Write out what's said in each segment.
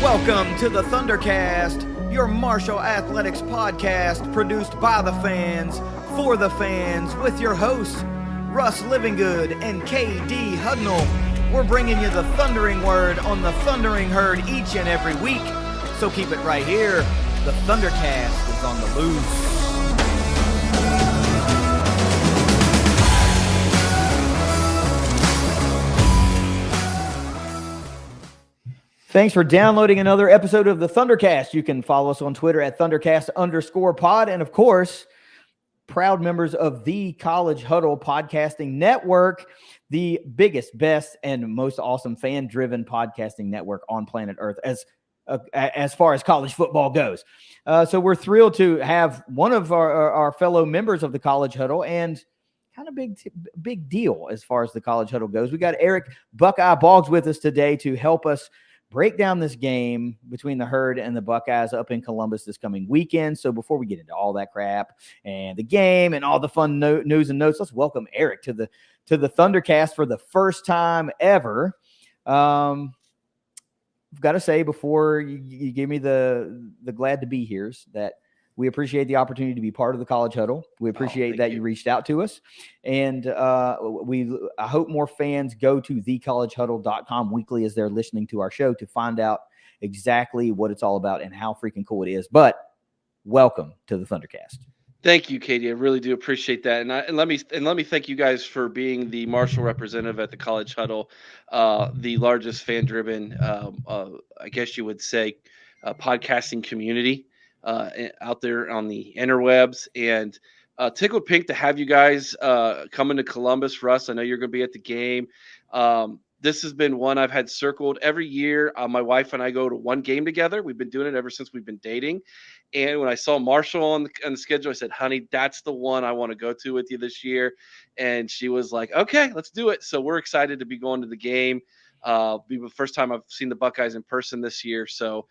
Welcome to the ThunderCast, your Marshall Athletics podcast produced by the fans, for the fans, with your hosts, Russ Livingood and KD Hudnall. We're bringing you the thundering word on the thundering herd each and every week, so keep it right here. The ThunderCast is on the loose. Thanks for downloading another episode of the ThunderCast. You can follow us on Twitter at ThunderCast_pod. And of course, proud members of the College Huddle podcasting network, the biggest, best, and most awesome fan-driven podcasting network on planet Earth as far as college football goes. So we're thrilled to have one of our fellow members of the College Huddle, and kind of big deal as far as the College Huddle goes. We got Eric Buckeye Boggs with us today to help us break down this game between the Herd and the Buckeyes up in Columbus this coming weekend. So before we get into all that crap and the game and all the fun news and notes, let's welcome Eric to the ThunderCast for the first time ever. I've got to say before you give me the glad to be here's that we appreciate the opportunity to be part of the College Huddle. We appreciate that you reached out to us. And I hope more fans go to thecollegehuddle.com weekly as they're listening to our show to find out exactly what it's all about and how freaking cool it is. But welcome to the ThunderCast. Thank you, Katie. I really do appreciate that. And let me thank you guys for being the Marshall representative at the College Huddle, the largest fan-driven, I guess you would say, podcasting community out there on the interwebs, and tickled pink to have you guys coming to Columbus. Russ, I know you're going to be at the game. This has been one I've had circled every year. My wife and I go to one game together. We've been doing it ever since we've been dating. And when I saw Marshall on the schedule, I said, honey, that's the one I want to go to with you this year. And she was like, okay, let's do it. So we're excited to be going to the game. Be the first time I've seen the Buckeyes in person this year. So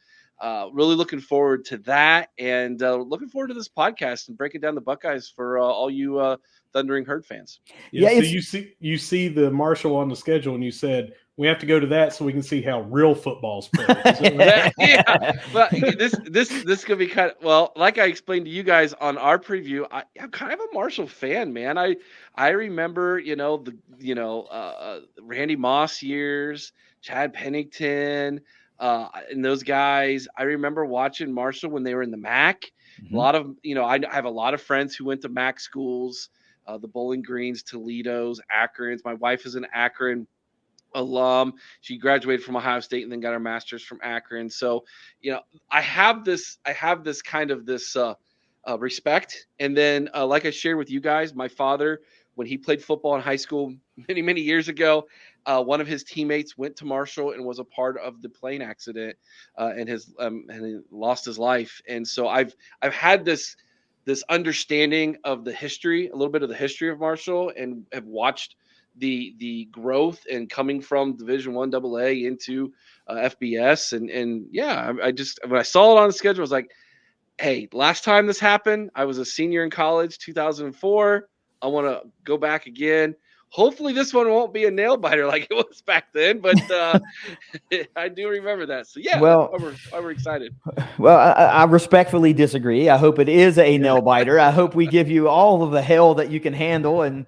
really looking forward to that, and looking forward to this podcast and breaking down the Buckeyes for all you Thundering Herd fans. Yeah, so you see the Marshall on the schedule, and you said we have to go to that so we can see how real football's played. Yeah, well, this could be kind of, well, like I explained to you guys on our preview. I'm kind of a Marshall fan, man. I remember Randy Moss years, Chad Pennington. And those guys, I remember watching Marshall when they were in the MAC. Mm-hmm. A lot of, I have a lot of friends who went to MAC schools, the Bowling Greens, Toledo's, Akron's. My wife is an Akron alum. She graduated from Ohio State and then got her master's from Akron. So, I have this kind of respect. And then, like I shared with you guys, my father, when he played football in high school many, many years ago, one of his teammates went to Marshall and was a part of the plane accident, and he lost his life. And so I've had this understanding of the history, a little bit of the history of Marshall, and have watched the growth and coming from Division I AA into FBS. And yeah, I just, when I saw it on the schedule, I was like, hey, last time this happened, I was a senior in college, 2004. I want to go back again. Hopefully this one won't be a nail biter like it was back then, but I do remember that. So yeah, well, we're excited. Well, I respectfully disagree. I hope it is a nail biter. I hope we give you all of the hell that you can handle and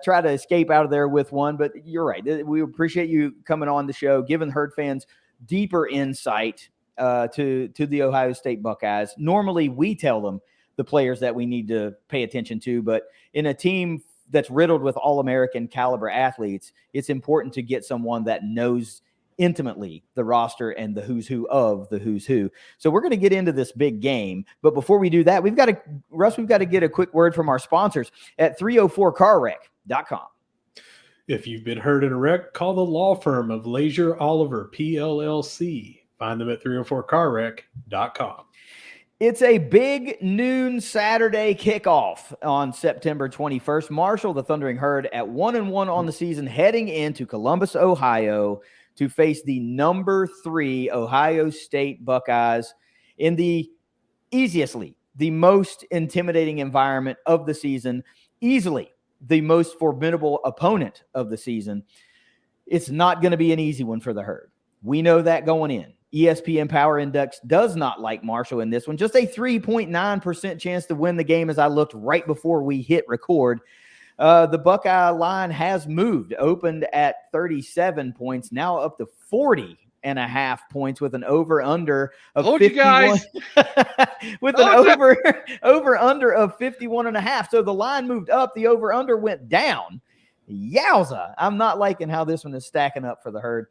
try to escape out of there with one. But you're right. We appreciate you coming on the show, giving Herd fans deeper insight to the Ohio State Buckeyes. Normally we tell them the players that we need to pay attention to, but in a team that's riddled with all-American caliber athletes, it's important to get someone that knows intimately the roster and the who's who of the who's who. So we're going to get into this big game. But before we do that, we've got to get a quick word from our sponsors at 304carwreck.com. If you've been hurt in a wreck, call the law firm of Leasure Oliver PLLC. Find them at 304carwreck.com. It's a big noon Saturday kickoff on September 21st. Marshall, the Thundering Herd, at 1-1 on the season, heading into Columbus, Ohio, to face the number 3 Ohio State Buckeyes in the most intimidating environment of the season, easily the most formidable opponent of the season. It's not going to be an easy one for the Herd. We know that going in. ESPN Power Index does not like Marshall in this one. Just a 3.9% chance to win the game as I looked right before we hit record. The Buckeye line has moved, opened at 37 points, now up to 40.5 points with an over-under of 51. With an over-under of 51.5. So the line moved up, the over-under went down. Yowza. I'm not liking how this one is stacking up for the Herd.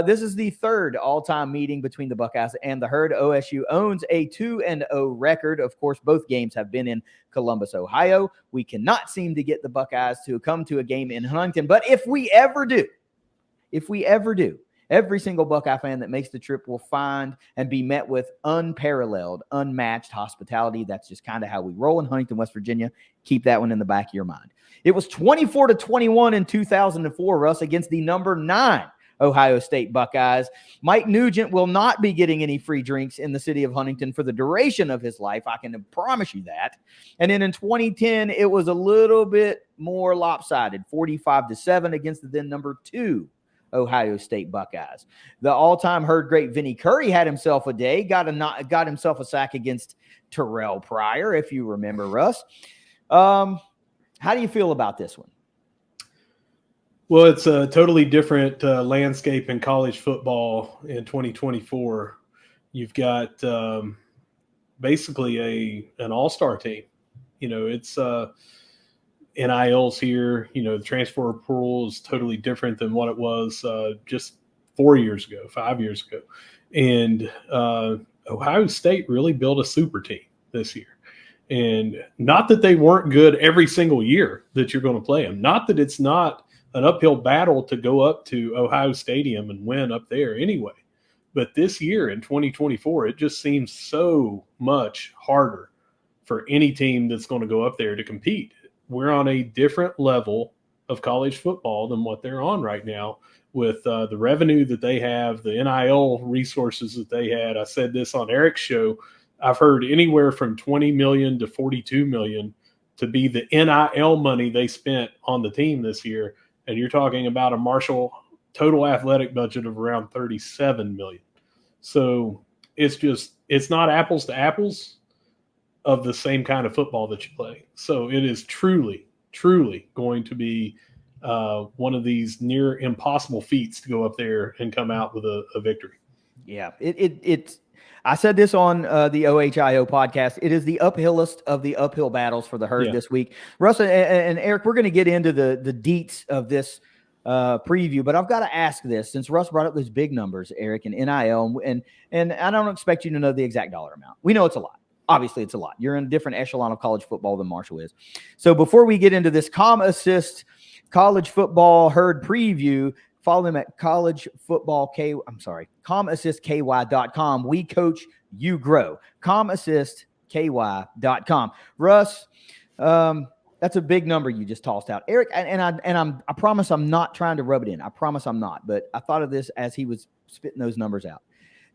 This is the third all-time meeting between the Buckeyes and the Herd. OSU owns a 2-0 record. Of course, both games have been in Columbus, Ohio. We cannot seem to get the Buckeyes to come to a game in Huntington. But if we ever do, every single Buckeye fan that makes the trip will find and be met with unparalleled, unmatched hospitality. That's just kind of how we roll in Huntington, West Virginia. Keep that one in the back of your mind. It was 24-21 in 2004, Russ, against the number 9 Ohio State Buckeyes. Mike Nugent will not be getting any free drinks in the city of Huntington for the duration of his life. I can promise you that. And then in 2010, it was a little bit more lopsided, 45-7 against the then number 2 Ohio State Buckeyes. The all-time Herd great Vinny Curry had himself a day, got himself a sack against Terrell Pryor, if you remember, Russ. How do you feel about this one? Well, it's a totally different landscape in college football in 2024. You've got basically an all-star team. You know, it's NILs here. You know, the transfer portal is totally different than what it was just 4 years ago, 5 years ago. And Ohio State really built a super team this year. And not that they weren't good every single year that you're going to play them. Not that it's not an uphill battle to go up to Ohio Stadium and win up there anyway. But this year in 2024, it just seems so much harder for any team that's going to go up there to compete. We're on a different level of college football than what they're on right now with the revenue that they have, the NIL resources that they had. I said this on Eric's show. I've heard anywhere from $20 million to $42 million to be the NIL money they spent on the team this year. And you're talking about a Marshall total athletic budget of around $37 million. So it's not apples to apples of the same kind of football that you play. So it is truly, truly going to be one of these near impossible feats to go up there and come out with a victory. Yeah, it's. I said this on the OHIO podcast. It is the uphillest of the uphill battles for the Herd this week. Russ and Eric, we're going to get into the deets of this preview, but I've got to ask this since Russ brought up those big numbers, Eric, and NIL, and I don't expect you to know the exact dollar amount. We know it's a lot. Obviously, it's a lot. You're in a different echelon of college football than Marshall is. So before we get into this ComAssist college football Herd preview, follow them at ComAssistKY.com. We coach, you grow. ComAssistKY.com. Russ, that's a big number you just tossed out. Eric, I promise I'm not trying to rub it in. I promise I'm not. But I thought of this as he was spitting those numbers out.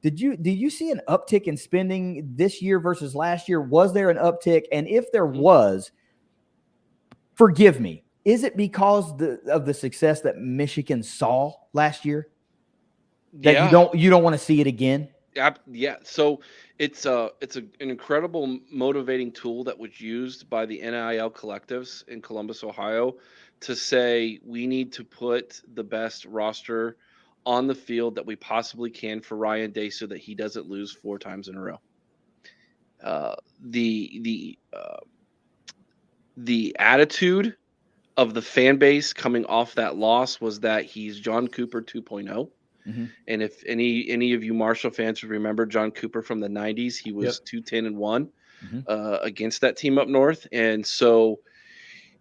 Did you see an uptick in spending this year versus last year? Was there an uptick? And if there was, forgive me, is it because of the success that Michigan saw last year that you don't want to see it again? Yeah. So it's an incredible motivating tool that was used by the NIL collectives in Columbus, Ohio, to say we need to put the best roster on the field that we possibly can for Ryan Day so that he doesn't lose 4 times in a row. The attitude of the fan base coming off that loss was that he's John Cooper 2.0. Mm-hmm. And if any of you Marshall fans remember John Cooper from the 90s, he was 2-10-1 against that team up north. And so,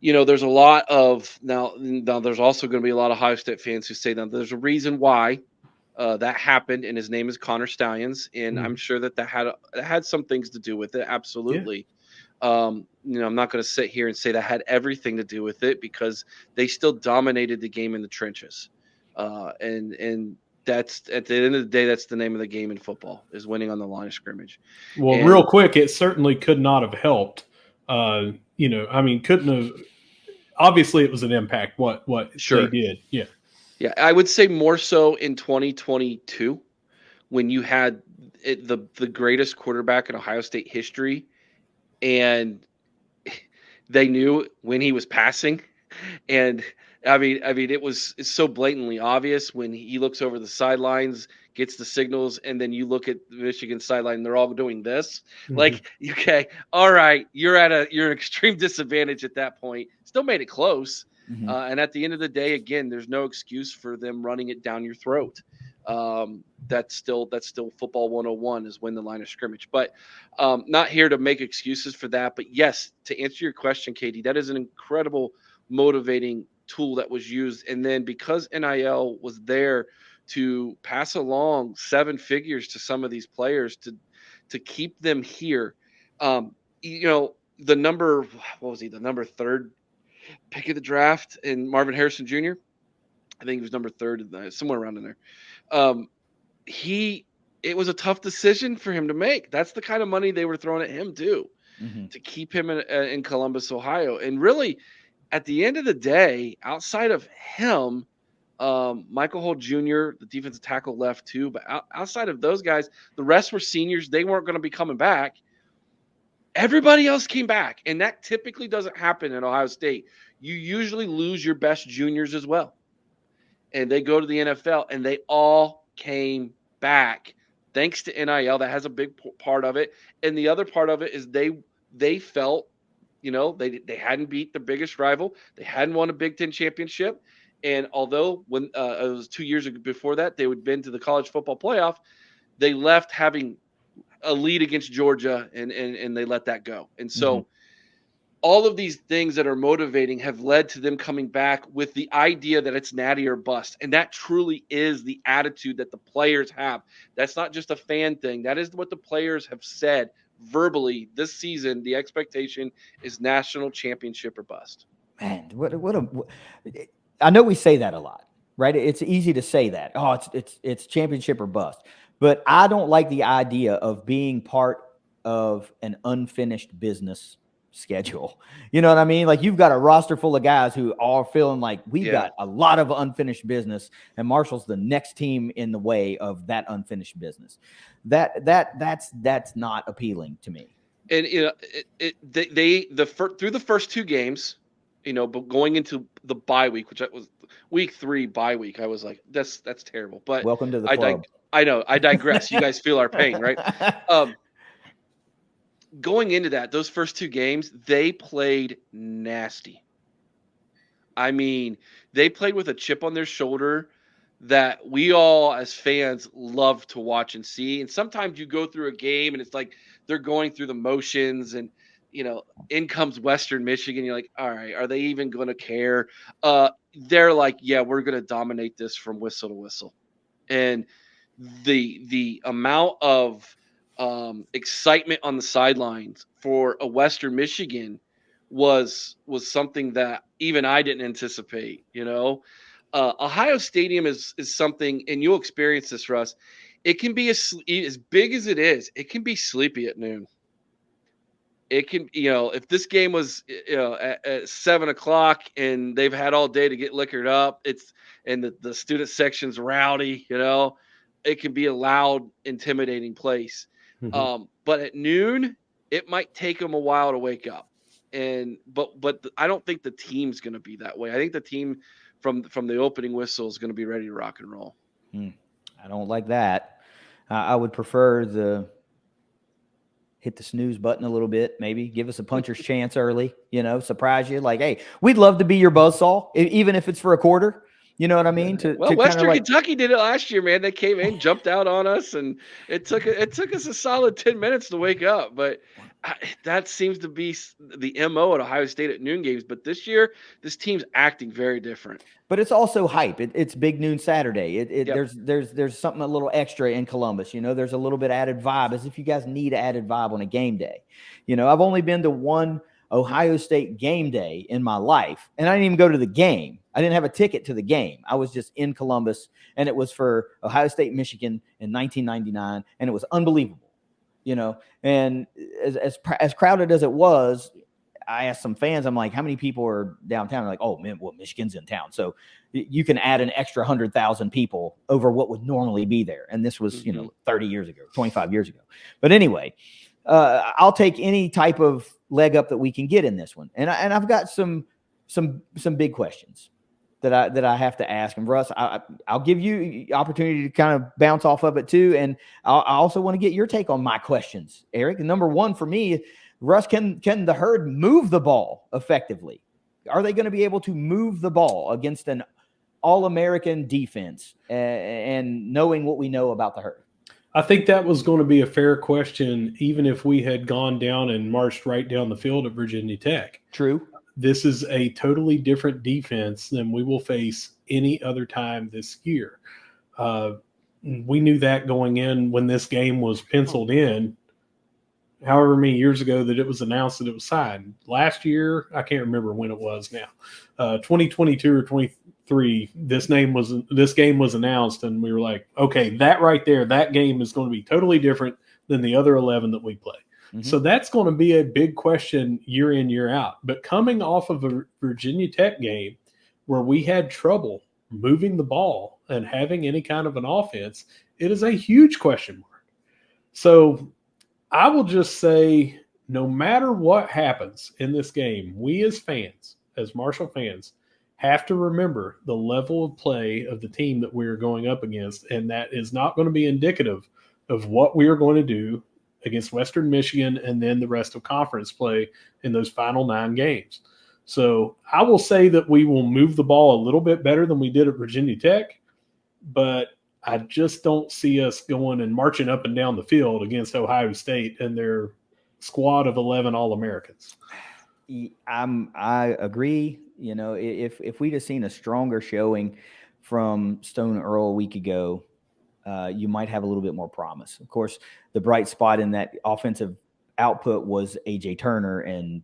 you know, there's a lot of now there's also going to be a lot of Ohio State fans who say that there's a reason why that happened, and his name is Connor Stallions, and I'm sure that had some things to do with it. Absolutely. Yeah. You know, I'm not going to sit here and say that had everything to do with it because they still dominated the game in the trenches. And that's at the end of the day, that's the name of the game in football is winning on the line of scrimmage. Well, real quick, it certainly could not have helped. You know, I mean, couldn't have. Obviously, it was an impact. What they did, yeah. I would say more so in 2022 when you had the greatest quarterback in Ohio State history, and they knew when he was passing, and it's so blatantly obvious when he looks over the sidelines, gets the signals, and then you look at the Michigan sideline, they're all doing this. Like, okay, all right, you're an extreme disadvantage at that point. Still made it close. And at the end of the day, again, there's no excuse for them running it down your throat. That's still football 101 is win the line of scrimmage. But not here to make excuses for that. But yes, to answer your question, Katie, that is an incredible motivating tool that was used. And then because NIL was there to pass along 7 figures to some of these players to keep them here, the number, what was he, the number 3rd pick of the draft in Marvin Harrison Jr. I think he was number 3rd, somewhere around in there. It was a tough decision for him to make. That's the kind of money they were throwing at him too, to keep him in Columbus, Ohio. And really, at the end of the day, outside of him, Michael Holt Jr., the defensive tackle, left too. But outside of those guys, the rest were seniors. They weren't going to be coming back. Everybody else came back, and that typically doesn't happen in Ohio State. You usually lose your best juniors as well, and they go to the NFL, and they all came back thanks to NIL. That has a big part of it, and the other part of it is they felt, they hadn't beat the biggest rival, they hadn't won a Big Ten championship, and although when it was 2 years before that they had been to the college football playoff, they left having a lead against Georgia, and they let that go. And so all of these things that are motivating have led to them coming back with the idea that it's natty or bust. And that truly is the attitude that the players have. That's not just a fan thing. That is what the players have said verbally this season. The expectation is national championship or bust. Man, I know we say that a lot, right? It's easy to say that. Oh, it's championship or bust. But I don't like the idea of being part of an unfinished business schedule. You know what I mean? Like, you've got a roster full of guys who are feeling like we've got a lot of unfinished business, and Marshall's the next team in the way of that unfinished business. That's not appealing to me. And through the first 2 games, but going into the bye week, which was week 3 bye week, I was like, that's terrible. But welcome to the club. I know. I digress. You guys feel our pain, right? Going into those first 2 games, they played nasty. I mean, they played with a chip on their shoulder that we all as fans love to watch and see. And sometimes you go through a game and it's like they're going through the motions, and in comes Western Michigan. You're like, all right, are they even going to care? They're like, yeah, we're going to dominate this from whistle to whistle. And the amount of excitement on the sidelines for a Western Michigan was something that even I didn't anticipate. Ohio Stadium is something, and you'll experience this, Russ. It can be as big as it is. It can be sleepy at noon. It can, if this game was, at 7:00 and they've had all day to get liquored up, and the student section's rowdy, it can be a loud, intimidating place. But at noon, it might take them a while to wake up. But I don't think the team's going to be that way. I think the team from the opening whistle is going to be ready to rock and roll. I don't like that. I would prefer hit the snooze button a little bit, maybe give us a puncher's chance early, surprise you. Like, hey, we'd love to be your buzzsaw, even if it's for a quarter. You know what I mean? Western Kentucky did it last year, man. They came in, jumped out on us, and it took us a solid 10 minutes to wake up. But that seems to be the MO at Ohio State at noon games. But this year, this team's acting very different. But it's also hype. It's Big Noon Saturday. There's something a little extra in Columbus. There's a little bit added vibe, as if you guys need added vibe on a game day. I've only been to one Ohio State game day in my life, and I didn't even go to the game. I didn't have a ticket to the game. I was just in Columbus, and it was for Ohio State, Michigan in 1999, and it was unbelievable. And as crowded as it was, I asked some fans, I'm like, how many people are downtown? They're like, oh man, well, Michigan's in town, so you can add an extra 100,000 people over what would normally be there. And this was, 30 years ago, 25 years ago. But anyway, I'll take any type of leg up that we can get in this one. And I've got some big questions that I have to ask. And Russ, I'll give you opportunity to kind of bounce off of it too. And I also want to get your take on my questions, Eric. And number one for me, Russ, can the Herd move the ball effectively? Are they going to be able to move the ball against an All-American defense and knowing what we know about the Herd? I think that was going to be a fair question, even if we had gone down and marched right down the field at Virginia Tech. True. This is a totally different defense than we will face any other time this year. We knew that going in when this game was penciled in, however many years ago that it was announced that it was signed. Last year, I can't remember when it was now, 2022 or 23, this game was announced, and we were like, okay, that right there, that game is going to be totally different than the other 11 that we play. Mm-hmm. So that's going to be a big question year in, year out. But coming off of a Virginia Tech game where we had trouble moving the ball and having any kind of an offense, it is a huge question mark. So I will just say, no matter what happens in this game, we as fans, as Marshall fans, have to remember the level of play of the team that we are going up against, and that is not going to be indicative of what we are going to do against Western Michigan and then the rest of conference play in those final 9 games. So I will say that we will move the ball a little bit better than we did at Virginia Tech, but I just don't see us going and marching up and down the field against Ohio State and their squad of 11 All-Americans. I agree. If we'd have seen a stronger showing from Stone Earl a week ago, you might have a little bit more promise. Of course, the bright spot in that offensive output was A.J. Turner and,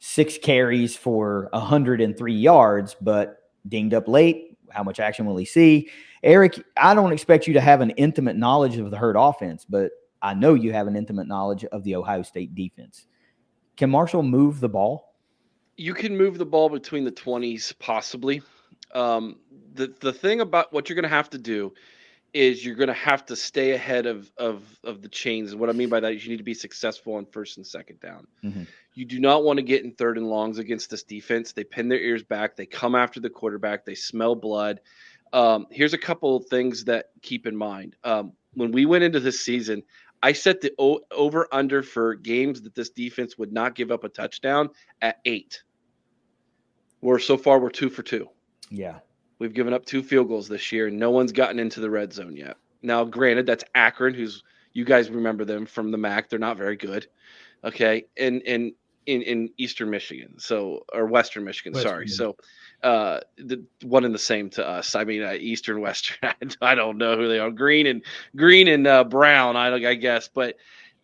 6 carries for 103 yards, but dinged up late. How much action will he see? Eric, I don't expect you to have an intimate knowledge of the Herd offense, but I know you have an intimate knowledge of the Ohio State defense. Can Marshall move the ball? You can move the ball between the 20s, possibly. The thing about what you're going to have to do is you're going to have to stay ahead of the chains. And what I mean by that is you need to be successful on first and second down. Mm-hmm. You do not want to get in third and longs against this defense. They pin their ears back. They come after the quarterback. They smell blood. Here's a couple of things that keep in mind. When we went into this season, I set the over-under for games that this defense would not give up a touchdown at 8. So far, we're 2 for 2. Yeah. We've given up 2 field goals this year, and no one's gotten into the red zone yet. Now, granted, that's Akron, you guys remember them from the MAC. They're not very good. Okay. In Eastern Michigan. Or Western Michigan. Sorry. So the one and the same to us. I mean, Eastern, Western, I don't know who they are. Green and brown, I guess. But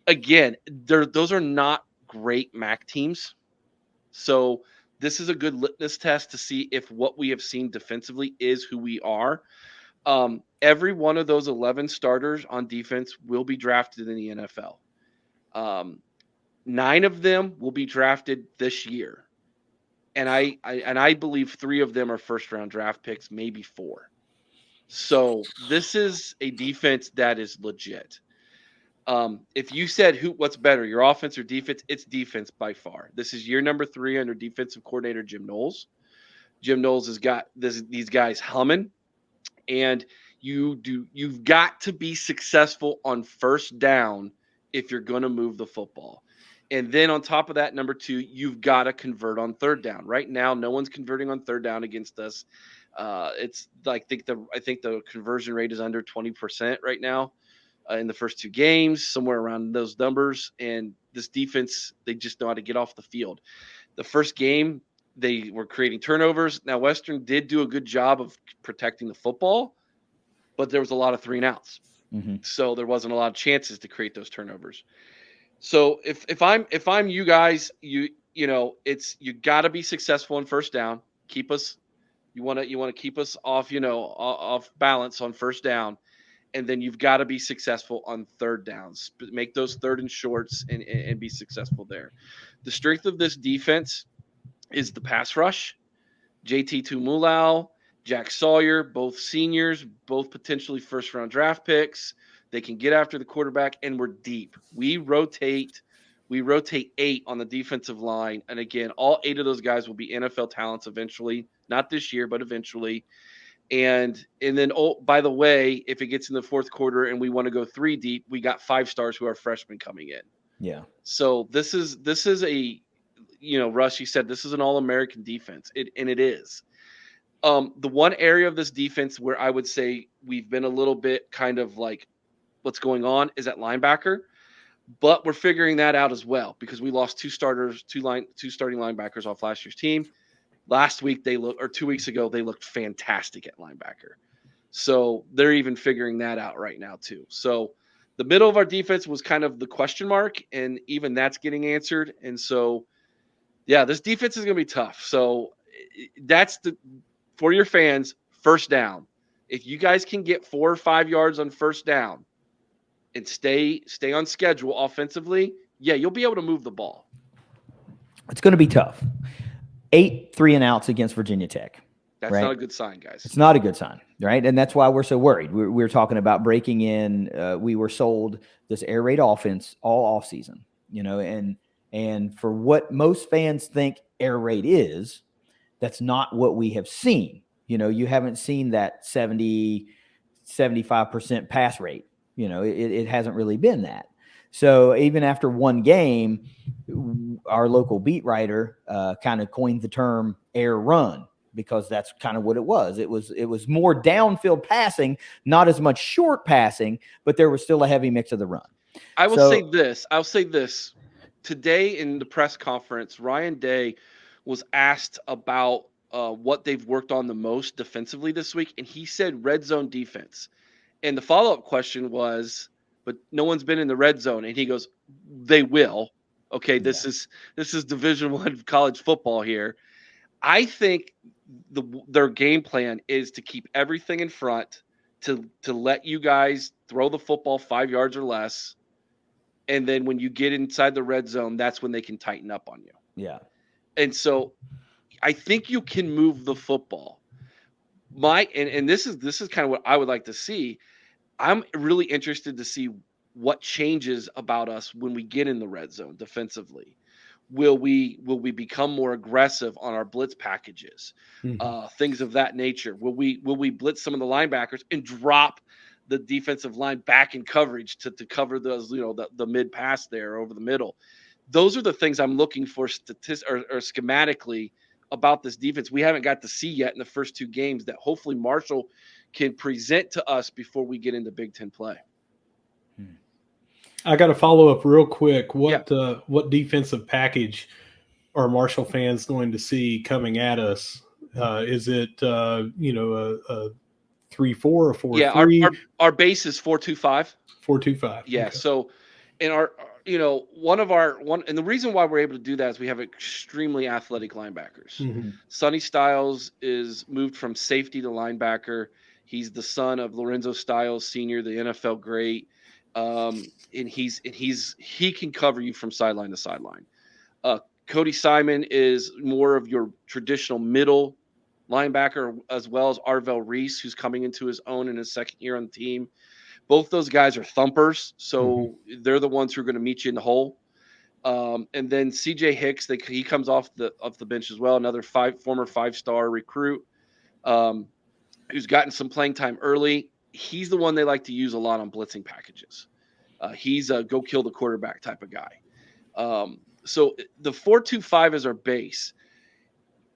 again, those are not great MAC teams. So this is a good litmus test to see if what we have seen defensively is who we are. Every one of those 11 starters on defense will be drafted in the NFL. 9 of them will be drafted this year. And I believe 3 of them are first-round draft picks, maybe 4. So this is a defense that is legit. If you said what's better, your offense or defense, it's defense by far. This is year number 3 under defensive coordinator Jim Knowles. Jim Knowles has got these guys humming, and you've got to be successful on first down if you're going to move the football. And then on top of that, number 2, you've got to convert on third down. Right now, no one's converting on third down against us. It's I think the conversion rate is under 20% right now. In the first 2 games, somewhere around those numbers. And this defense, they just know how to get off the field. The first game, they were creating turnovers. Now, Western did do a good job of protecting the football, but there was a lot of 3 and outs. Mm-hmm. So there wasn't a lot of chances to create those turnovers. So if I'm you guys, you got to be successful on first down. You want to keep us off, off balance on first down. And then you've got to be successful on third downs. Make those third and shorts and be successful there. The strength of this defense is the pass rush. JT Tumulau, Jack Sawyer, both seniors, both potentially first-round draft picks. They can get after the quarterback, and we're deep. We rotate 8 on the defensive line. And again, all 8 of those guys will be NFL talents eventually. Not this year, but eventually. And then, oh, by the way, if it gets in the fourth quarter and we want to go 3 deep, we got 5 stars who are freshmen coming in. Yeah. So this is a, Russ, you said this is an All-American defense. It is. The one area of this defense where I would say we've been a little bit kind of like what's going on is at linebacker, but we're figuring that out as well because we lost 2 starting linebackers off last year's team. Last week 2 weeks ago, they looked fantastic at linebacker. So they're even figuring that out right now too. So the middle of our defense was kind of the question mark, and even that's getting answered. And so, yeah, this defense is going to be tough. So that's for your fans, first down. If you guys can get 4 or 5 yards on first down and stay on schedule offensively, yeah, you'll be able to move the ball. It's going to be tough. 8 3-and-outs against Virginia Tech. That's right? not a good sign, guys. It's not a good sign, right? And that's why we're so worried. We're talking about breaking in. We were sold this air raid offense all offseason, and for what most fans think air raid is, that's not what we have seen. You haven't seen that 75% pass rate. It hasn't really been that. So even after one game, our local beat writer kind of coined the term air run because that's kind of what it was. It was more downfield passing, not as much short passing, but there was still a heavy mix of the run. I'll say this. Today in the press conference, Ryan Day was asked about what they've worked on the most defensively this week, and he said red zone defense. And the follow-up question was, but no one's been in the red zone. And he goes, they will. Okay, this is Division I college football here. I think their game plan is to keep everything in front, to let you guys throw the football 5 yards or less. And then when you get inside the red zone, that's when they can tighten up on you. Yeah. And so I think you can move the football. And this is kind of what I would like to see. I'm really interested to see what changes about us when we get in the red zone defensively. Will we become more aggressive on our blitz packages, things of that nature? Will we blitz some of the linebackers and drop the defensive line back in coverage to cover those, the mid pass there over the middle? Those are the things I'm looking for or schematically about this defense we haven't got to see yet in the first 2 games that hopefully Marshall can present to us before we get into Big Ten play. I got to follow up real quick. What defensive package are Marshall fans going to see coming at us? Is it a 3-4 or 4-3? Yeah, our base is 4-2-5. 4-2-5. Yeah. Okay. So, in our and the reason why we're able to do that is we have extremely athletic linebackers. Mm-hmm. Sonny Styles is moved from safety to linebacker. He's the son of Lorenzo Styles Sr., the NFL great. And he can cover you from sideline to sideline. Cody Simon is more of your traditional middle linebacker, as well as Arvell Reese, who's coming into his own in his second year on the team. Both those guys are thumpers, so they're the ones who are going to meet you in the hole. And then CJ Hicks, he comes off the bench as well, another former 5-star recruit who's gotten some playing time early. He's the one they like to use a lot on blitzing packages. He's a go kill the quarterback type of guy. So the 4-2-5 is our base.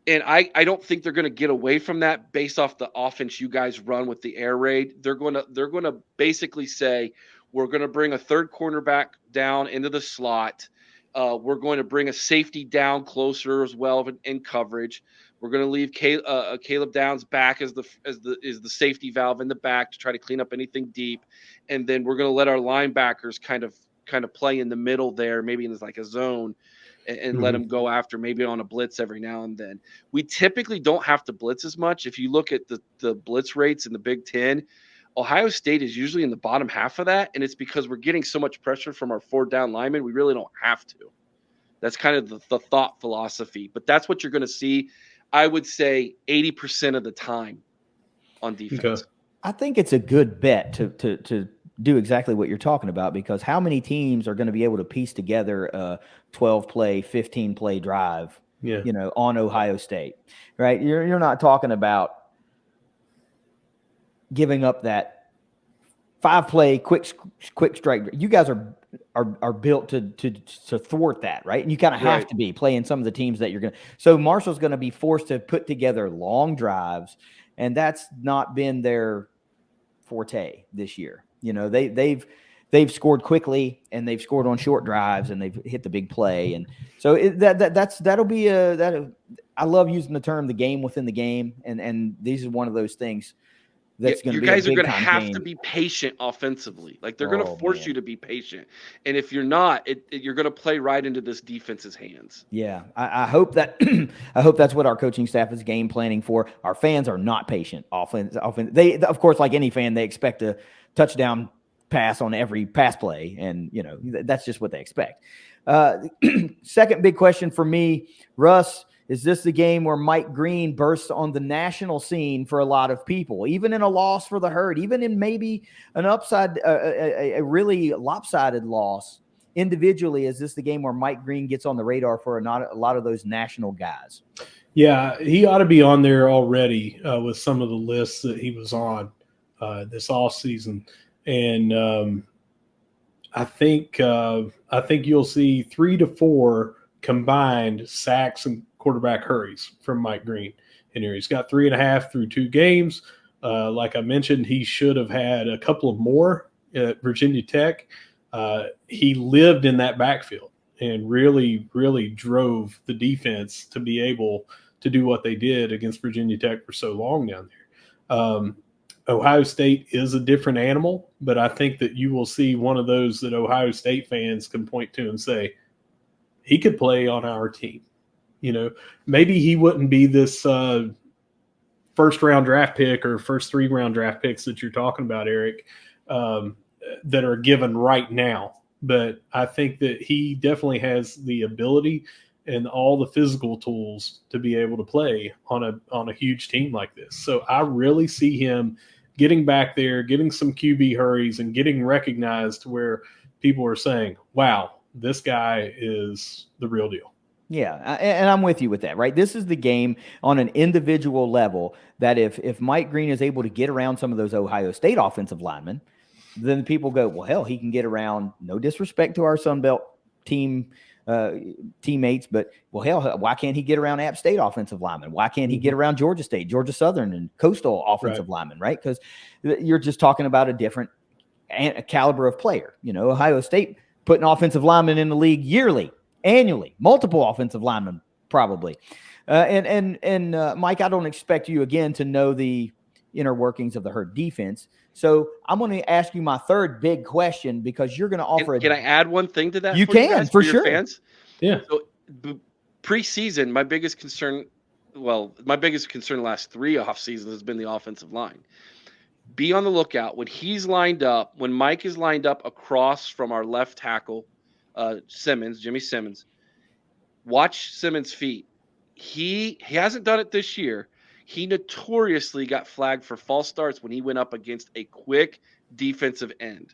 And I don't think they're going to get away from that based off the offense you guys run with the air raid. They're going to basically say, we're going to bring a third cornerback down into the slot. We're going to bring a safety down closer as well in coverage. We're going to leave Caleb Downs back as the safety valve in the back to try to clean up anything deep, and then we're going to let our linebackers kind of play in the middle there, maybe in like a zone, and let them go after maybe on a blitz every now and then. We typically don't have to blitz as much. If you look at the blitz rates in the Big Ten, Ohio State is usually in the bottom half of that, and it's because we're getting so much pressure from our 4 down linemen. We really don't have to. That's kind of the thought philosophy, but that's what you're going to see, I would say 80% of the time on defense. Okay. I think it's a good bet to do exactly what you're talking about, because how many teams are going to be able to piece together a 12-play, 15-play drive, Yeah. on Ohio State, right? You're not talking about giving up that 5-play quick strike. You guys are built to thwart that, right? And you kind of have to be playing some of the teams that you're going to. So Marshall's going to be forced to put together long drives, and that's not been their forte this year. They've scored quickly, and they've scored on short drives, and they've hit the big play. And so that'll be I love using the term "the game within the game," and these are one of those things. That's going to be. You guys are going to have to be patient offensively. Like they're going to force you to be patient, and if you're not, you're going to play right into this defense's hands. Yeah, I hope that I hope that's what our coaching staff is game planning for. Our fans are not patient. Offense. They, of course, like any fan, they expect a touchdown pass on every pass play, and that's just what they expect. Second big question for me, Russ. Is this the game where Mike Green bursts on the national scene for a lot of people, even in a loss for the Herd, even in maybe an upside, a really lopsided loss individually? Is this the game where Mike Green gets on the radar for a lot of those national guys? Yeah, he ought to be on there already with some of the lists that he was on this offseason. And I think you'll see 3 to 4 combined sacks and quarterback hurries from Mike Green in here. He's got 3.5 through 2 games. Like I mentioned, he should have had a couple of more at Virginia Tech. He lived in that backfield and really, really drove the defense to be able to do what they did against Virginia Tech for so long down there. Ohio State is a different animal, but I think that you will see one of those that Ohio State fans can point to and say, he could play on our team. Maybe he wouldn't be this first-round draft pick or first 3-round draft picks that you're talking about, Eric, that are given right now. But I think that he definitely has the ability and all the physical tools to be able to play on a huge team like this. So I really see him getting back there, getting some QB hurries, and getting recognized where people are saying, wow, this guy is the real deal. Yeah, and I'm with you with that, right? This is the game on an individual level that if Mike Green is able to get around some of those Ohio State offensive linemen, then people go, well, hell, he can get around, no disrespect to our Sunbelt teammates, but, well, hell, why can't he get around App State offensive linemen? Why can't he get around Georgia State, Georgia Southern, and Coastal offensive linemen, right? Because you're just talking about a different caliber of player. Ohio State putting offensive linemen in the league yearly. Annually, multiple offensive linemen, probably. And Mike, I don't expect you again to know the inner workings of the Herd defense. So I'm going to ask you my third big question, because you're going to offer. Can I add one thing to that? You can, for sure. Fans? Yeah. So preseason, my biggest concern the last 3 off seasons has been the offensive line. Be on the lookout when when Mike is lined up across from our left tackle, Jimmy Simmons. Watch Simmons' feet. He hasn't done it this year. He notoriously got flagged for false starts when he went up against a quick defensive end.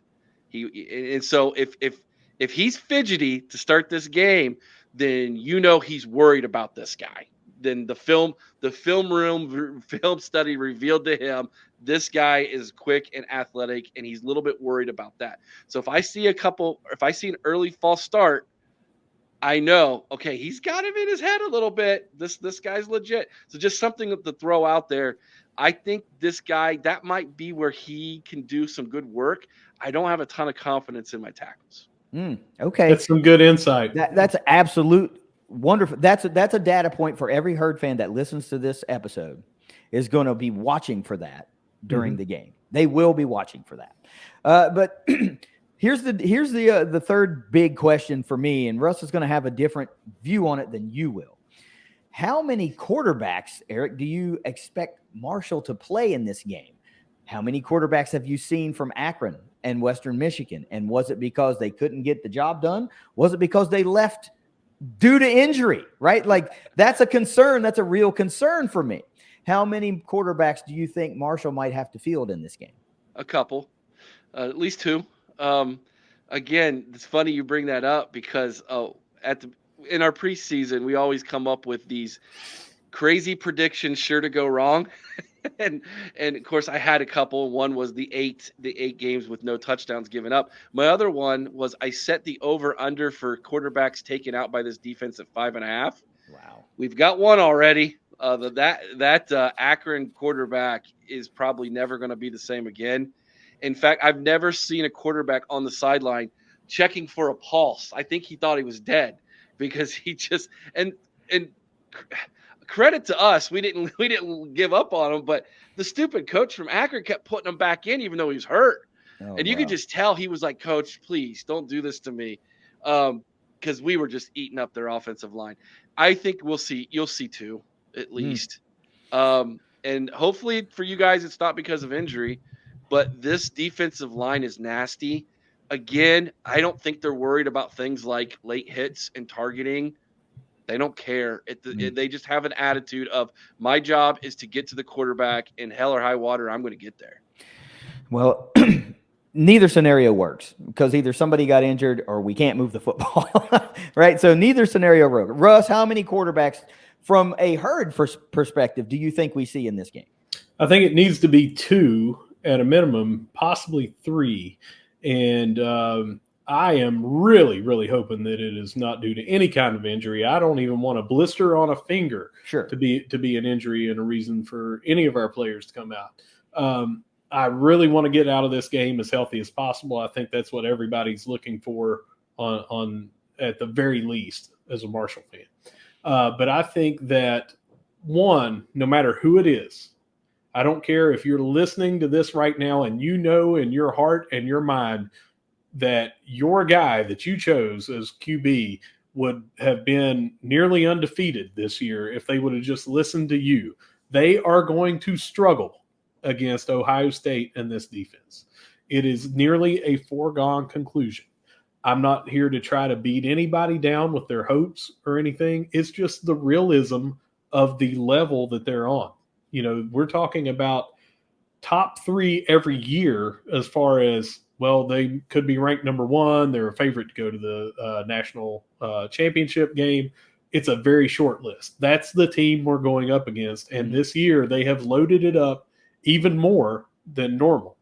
So if he's fidgety to start this game, then he's worried about this guy. Then the film study revealed to him this guy is quick and athletic, and he's a little bit worried about that. So if I see an early false start, I know, okay, he's got him in his head a little bit. This guy's legit. So just something to throw out there. I think this guy, that might be where he can do some good work. I don't have a ton of confidence in my tackles. Okay. That's some good insight. That's absolute wonderful. That's a data point for every Herd fan that listens to this episode is going to be watching for that during the game. They will be watching for that. But here's the third big question for me, and Russ is going to have a different view on it than you will. How many quarterbacks, Eric, do you expect Marshall to play in this game? How many quarterbacks have you seen from Akron and Western Michigan? And was it because they couldn't get the job done? Was it because they left due to injury, right? Like, that's a concern. That's a real concern for me. How many quarterbacks do you think Marshall might have to field in this game? A couple, at least two. Again, it's funny you bring that up because in our preseason, we always come up with these crazy predictions sure to go wrong. and of course I had a couple. One was the eight games with no touchdowns given up. My other one was I set the over under for quarterbacks taken out by this defense at 5.5. Wow. We've got one already. That Akron quarterback is probably never going to be the same again. In fact, I've never seen a quarterback on the sideline checking for a pulse. I think he thought he was dead because he just and credit to us, we didn't give up on him, but the stupid coach from Akron kept putting him back in even though he was hurt. And you could just tell he was like, "Coach, please don't do this to me," because we were just eating up their offensive line. I think you'll see two at least, and hopefully for you guys it's not because of injury, but this defensive line is nasty. Again, I don't think they're worried about things like late hits and targeting. They don't care. They just have an attitude of, my job is to get to the quarterback, in hell or high water, I'm going to get there. Well, neither scenario works because either somebody got injured or we can't move the football, right? So neither scenario works. Russ, how many quarterbacks from a herd perspective do you think we see in this game? I think it needs to be 2 at a minimum, possibly 3. And I am really, really hoping that it is not due to any kind of injury. I don't even want a blister on a finger to be an injury and a reason for any of our players to come out. I really want to get out of this game as healthy as possible. I think that's what everybody's looking for on at the very least as a Marshall fan. But I think that, one, no matter who it is, I don't care if you're listening to this right now and you know in your heart and your mind that your guy that you chose as QB would have been nearly undefeated this year if they would have just listened to you. They are going to struggle against Ohio State and this defense. It is nearly a foregone conclusion. I'm not here to try to beat anybody down with their hopes or anything. It's just the realism of the level that they're on. You know, we're talking about top 3 every year as far as, well, they could be ranked number 1. They're a favorite to go to the national championship game. It's a very short list. That's the team we're going up against. And this year they have loaded it up even more than normal.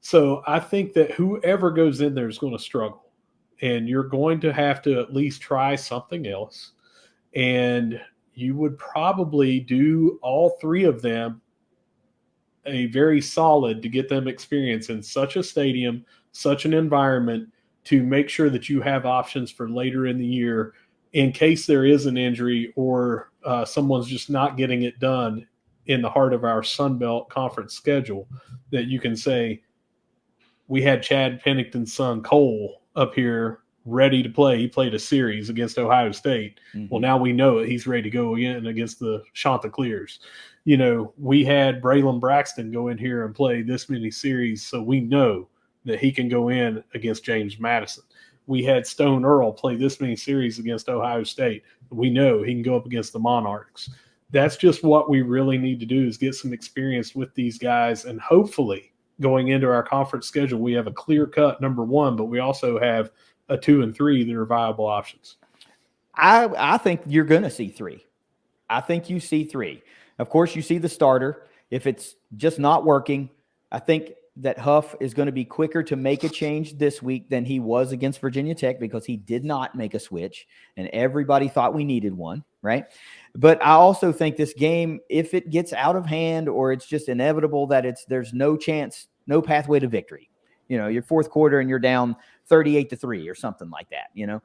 So I think that whoever goes in there is going to struggle. And you're going to have to at least try something else. And you would probably do all 3 of them a very solid to get them experience in such a stadium, such an environment, to make sure that you have options for later in the year in case there is an injury or someone's just not getting it done in the heart of our Sun Belt Conference schedule, that you can say, we had Chad Pennington's son Cole up here ready to play. He played a series against Ohio State. Well, now we know it. He's ready to go again against the Chanticleers. You know, we had Braylon Braxton go in here and play this many series, so we know that he can go in against James Madison. We had Stone Earl play this many series against Ohio State. We know he can go up against the Monarchs. That's just what we really need to do, is get some experience with these guys, and hopefully going into our conference schedule, we have a clear-cut number 1, but we also have a 2 and 3 that are viable options. I think you're going to see 3. I think you see 3. Of course, you see the starter. If it's just not working, I think that Huff is going to be quicker to make a change this week than he was against Virginia Tech, because he did not make a switch, and everybody thought we needed one, right? But I also think this game, if it gets out of hand or it's just inevitable that there's no chance, no pathway to victory, you know, your fourth quarter and you're down 38-3 or something like that, you know,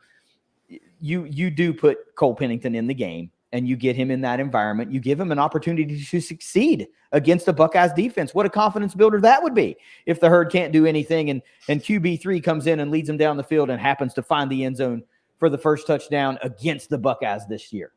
you do put Cole Pennington in the game and you get him in that environment. You give him an opportunity to succeed against the Buckeyes defense. What a confidence builder that would be if the herd can't do anything and QB3 comes in and leads them down the field and happens to find the end zone for the first touchdown against the Buckeyes this year.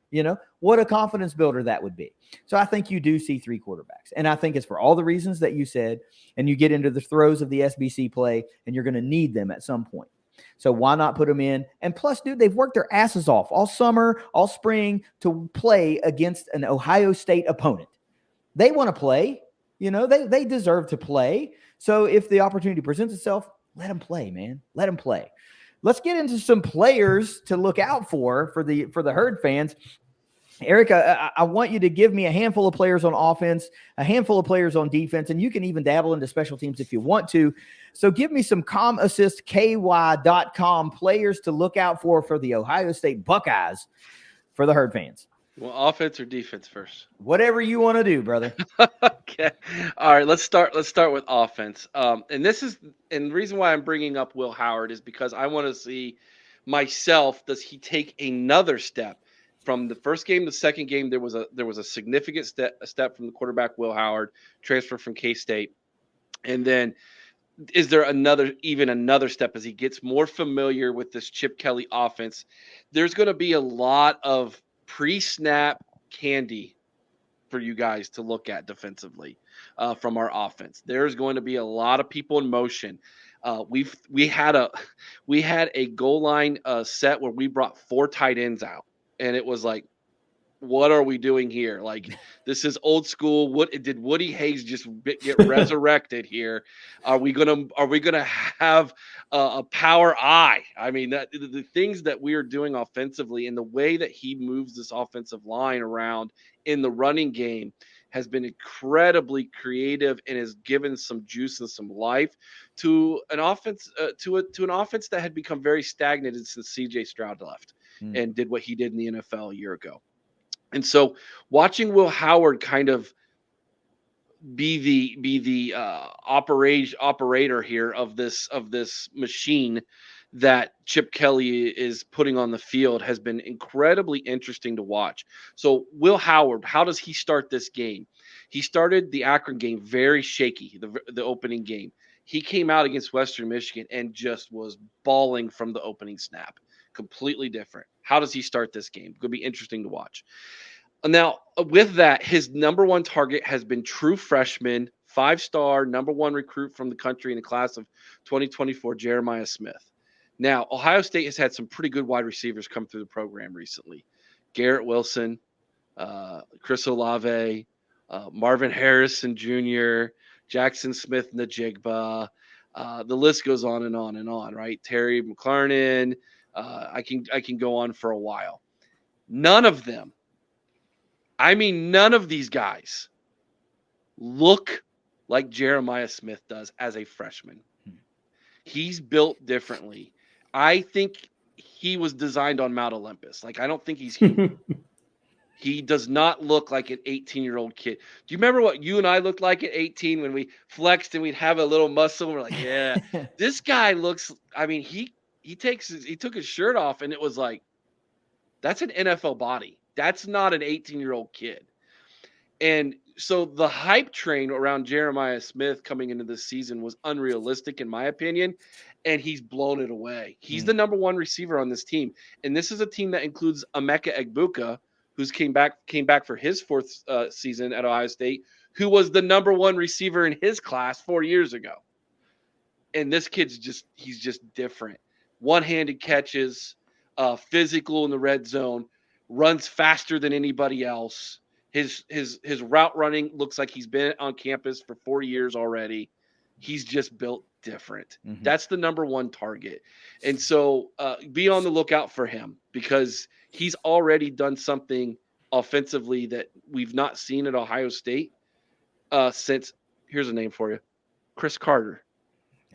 what a confidence builder that would be. So I think you do see 3 quarterbacks. And I think it's for all the reasons that you said, and you get into the throes of the SBC play, and you're going to need them at some point. So why not put them in? And plus, dude, they've worked their asses off all summer, all spring to play against an Ohio State opponent. They want to play. They deserve to play. So if the opportunity presents itself, let them play, man. Let them play. Let's get into some players to look out for the Herd fans. Eric, I want you to give me a handful of players on offense, a handful of players on defense, and you can even dabble into special teams if you want to. So give me some ComAssistKY.com players to look out for the Ohio State Buckeyes for the Herd fans. Well, offense or defense first? Whatever you want to do, brother. Okay. All right. Let's start with offense. And the reason why I'm bringing up Will Howard is because I want to see myself. Does he take another step from the first game to the second game? There was a significant step from the quarterback Will Howard, transfer from K-State, and then is there another step as he gets more familiar with this Chip Kelly offense? There's going to be a lot of pre-snap candy for you guys to look at defensively from our offense. There's going to be a lot of people in motion. We had a goal line set where we brought 4 tight ends out, and it was like, what are we doing here? Like, this is old school. What did Woody Hayes just get resurrected here? Are we gonna have a power eye? I mean, that the things that we are doing offensively and the way that he moves this offensive line around in the running game has been incredibly creative and has given some juice and some life to an offense to an offense that had become very stagnated since C.J. Stroud left and did what he did in the NFL a year ago. And so watching Will Howard kind of be the operator here of this machine that Chip Kelly is putting on the field has been incredibly interesting to watch. So Will Howard, how does he start this game? He started the Akron game very shaky, the opening game. He came out against Western Michigan and just was balling from the opening snap. Completely different. How does he start this game? It's going to be interesting to watch. Now, with that, his number one target has been true freshman, 5-star, number 1 recruit from the country in the class of 2024, Jeremiah Smith. Now, Ohio State has had some pretty good wide receivers come through the program recently. Garrett Wilson, Chris Olave, Marvin Harrison Jr., Jackson Smith-Njigba. The list goes on and on and on, right? Terry McLarnin. I can go on for a while. None of these guys look like Jeremiah Smith does as a freshman. He's built differently. I think he was designed on Mount Olympus. Like, I don't think he's human. He does not look like an 18-year-old kid. Do you remember what you and I looked like at 18 when we flexed and we'd have a little muscle? And we're like, yeah, this guy looks. I mean, he took his shirt off and it was like, that's an NFL body. That's not an 18-year-old kid. And so the hype train around Jeremiah Smith coming into this season was unrealistic, in my opinion, and he's blown it away. He's the number 1 receiver on this team. And this is a team that includes Emeka Egbuka, who's came back for his 4th season at Ohio State, who was the number 1 receiver in his class 4 years ago. And this kid's he's just different. One-handed catches, physical in the red zone, runs faster than anybody else. His route running looks like he's been on campus for 4 years already. He's just built different. That's the number 1 target. And so be on the lookout for him because he's already done something offensively that we've not seen at Ohio State since, here's a name for you, Chris Carter.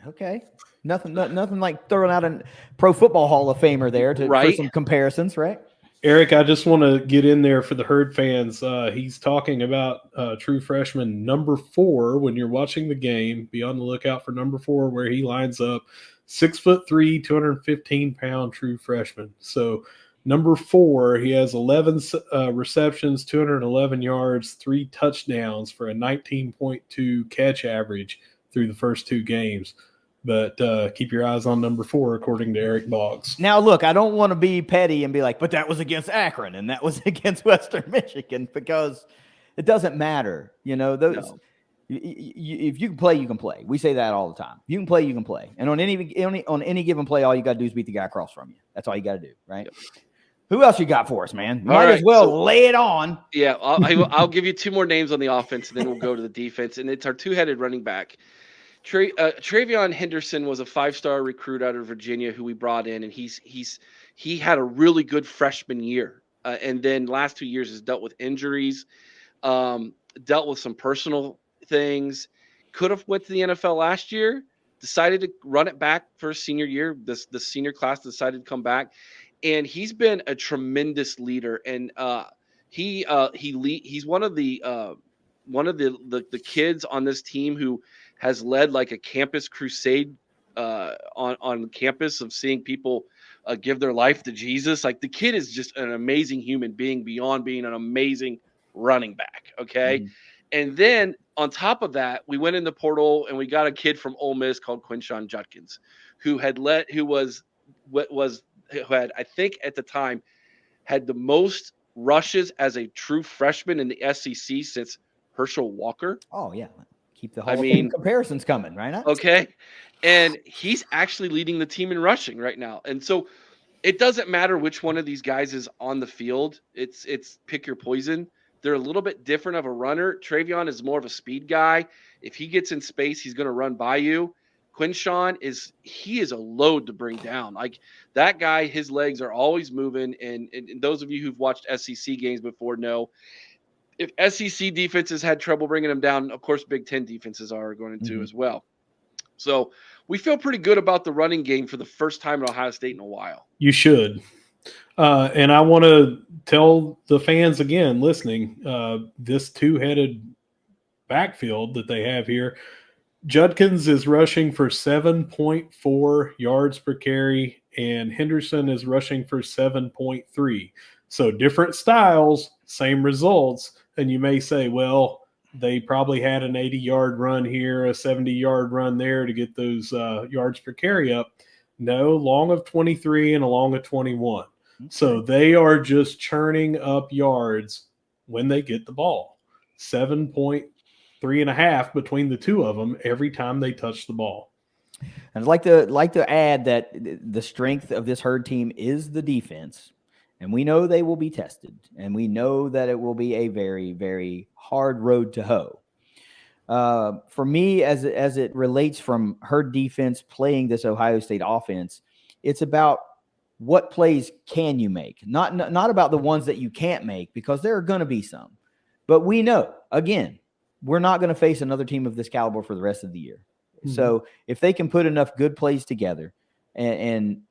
Okay. Nothing like throwing out a Pro Football Hall of Famer there for some comparisons, right? Eric, I just want to get in there for the Herd fans. He's talking about true freshman number 4. When you're watching the game, be on the lookout for number 4, where he lines up. 6'3", 215-pound true freshman. So number 4, he has 11 receptions, 211 yards, 3 touchdowns for a 19.2 catch average through the first 2 games. But keep your eyes on number 4, according to Eric Boggs. Now, look, I don't want to be petty and be like, but that was against Akron and that was against Western Michigan, because it doesn't matter. Those. No. If you can play, you can play. We say that all the time. You can play, you can play. And on any given play, all you got to do is beat the guy across from you. That's all you got to do, right? Yep. Who else you got for us, man? You might as well lay it on. Yeah, I'll give you 2 more names on the offense, and then we'll go to the defense. And it's our 2-headed running back. Travion Henderson was a 5-star recruit out of Virginia who we brought in, and he had a really good freshman year, and then last 2 years has dealt with injuries, dealt with some personal things. Could have went to the NFL last year, decided to run it back for his senior year. The senior class decided to come back, and he's been a tremendous leader. And he's one of the kids on this team who has led like a campus crusade on campus of seeing people give their life to Jesus. Like, the kid is just an amazing human being beyond being an amazing running back. Okay. Mm-hmm. And then on top of that, we went in the portal and we got a kid from Ole Miss called Quinshon Judkins, who had, I think at the time, had the most rushes as a true freshman in the SEC since Herschel Walker. Oh, yeah. Keep the whole comparisons coming, right? Okay. And he's actually leading the team in rushing right now. And so it doesn't matter which one of these guys is on the field. It's pick your poison. They're a little bit different of a runner. Travion is more of a speed guy. If he gets in space, he's going to run by you. Quinshon is a load to bring down. Like, that guy, his legs are always moving. And those of you who've watched SEC games before know, if SEC defenses had trouble bringing him down, of course, Big Ten defenses are going to as well. So we feel pretty good about the running game for the first time at Ohio State in a while. You should. And I want to tell the fans again listening, this 2-headed backfield that they have here, Judkins is rushing for 7.4 yards per carry, and Henderson is rushing for 7.3. So different styles, same results. And you may say, well, they probably had an 80-yard run here, a 70-yard run there to get those yards per carry up. No, long of 23 and a long of 21. Okay. So they are just churning up yards when they get the ball. 7.3.5 between the two of them every time they touch the ball. I'd like to add that the strength of this herd team is the defense. And we know they will be tested, and we know that it will be a very, very hard road to hoe. For me, as it relates from herd defense playing this Ohio State offense, it's about what plays can you make, not about the ones that you can't make, because there are going to be some. But we know, again, we're not going to face another team of this caliber for the rest of the year. Mm-hmm. So if they can put enough good plays together and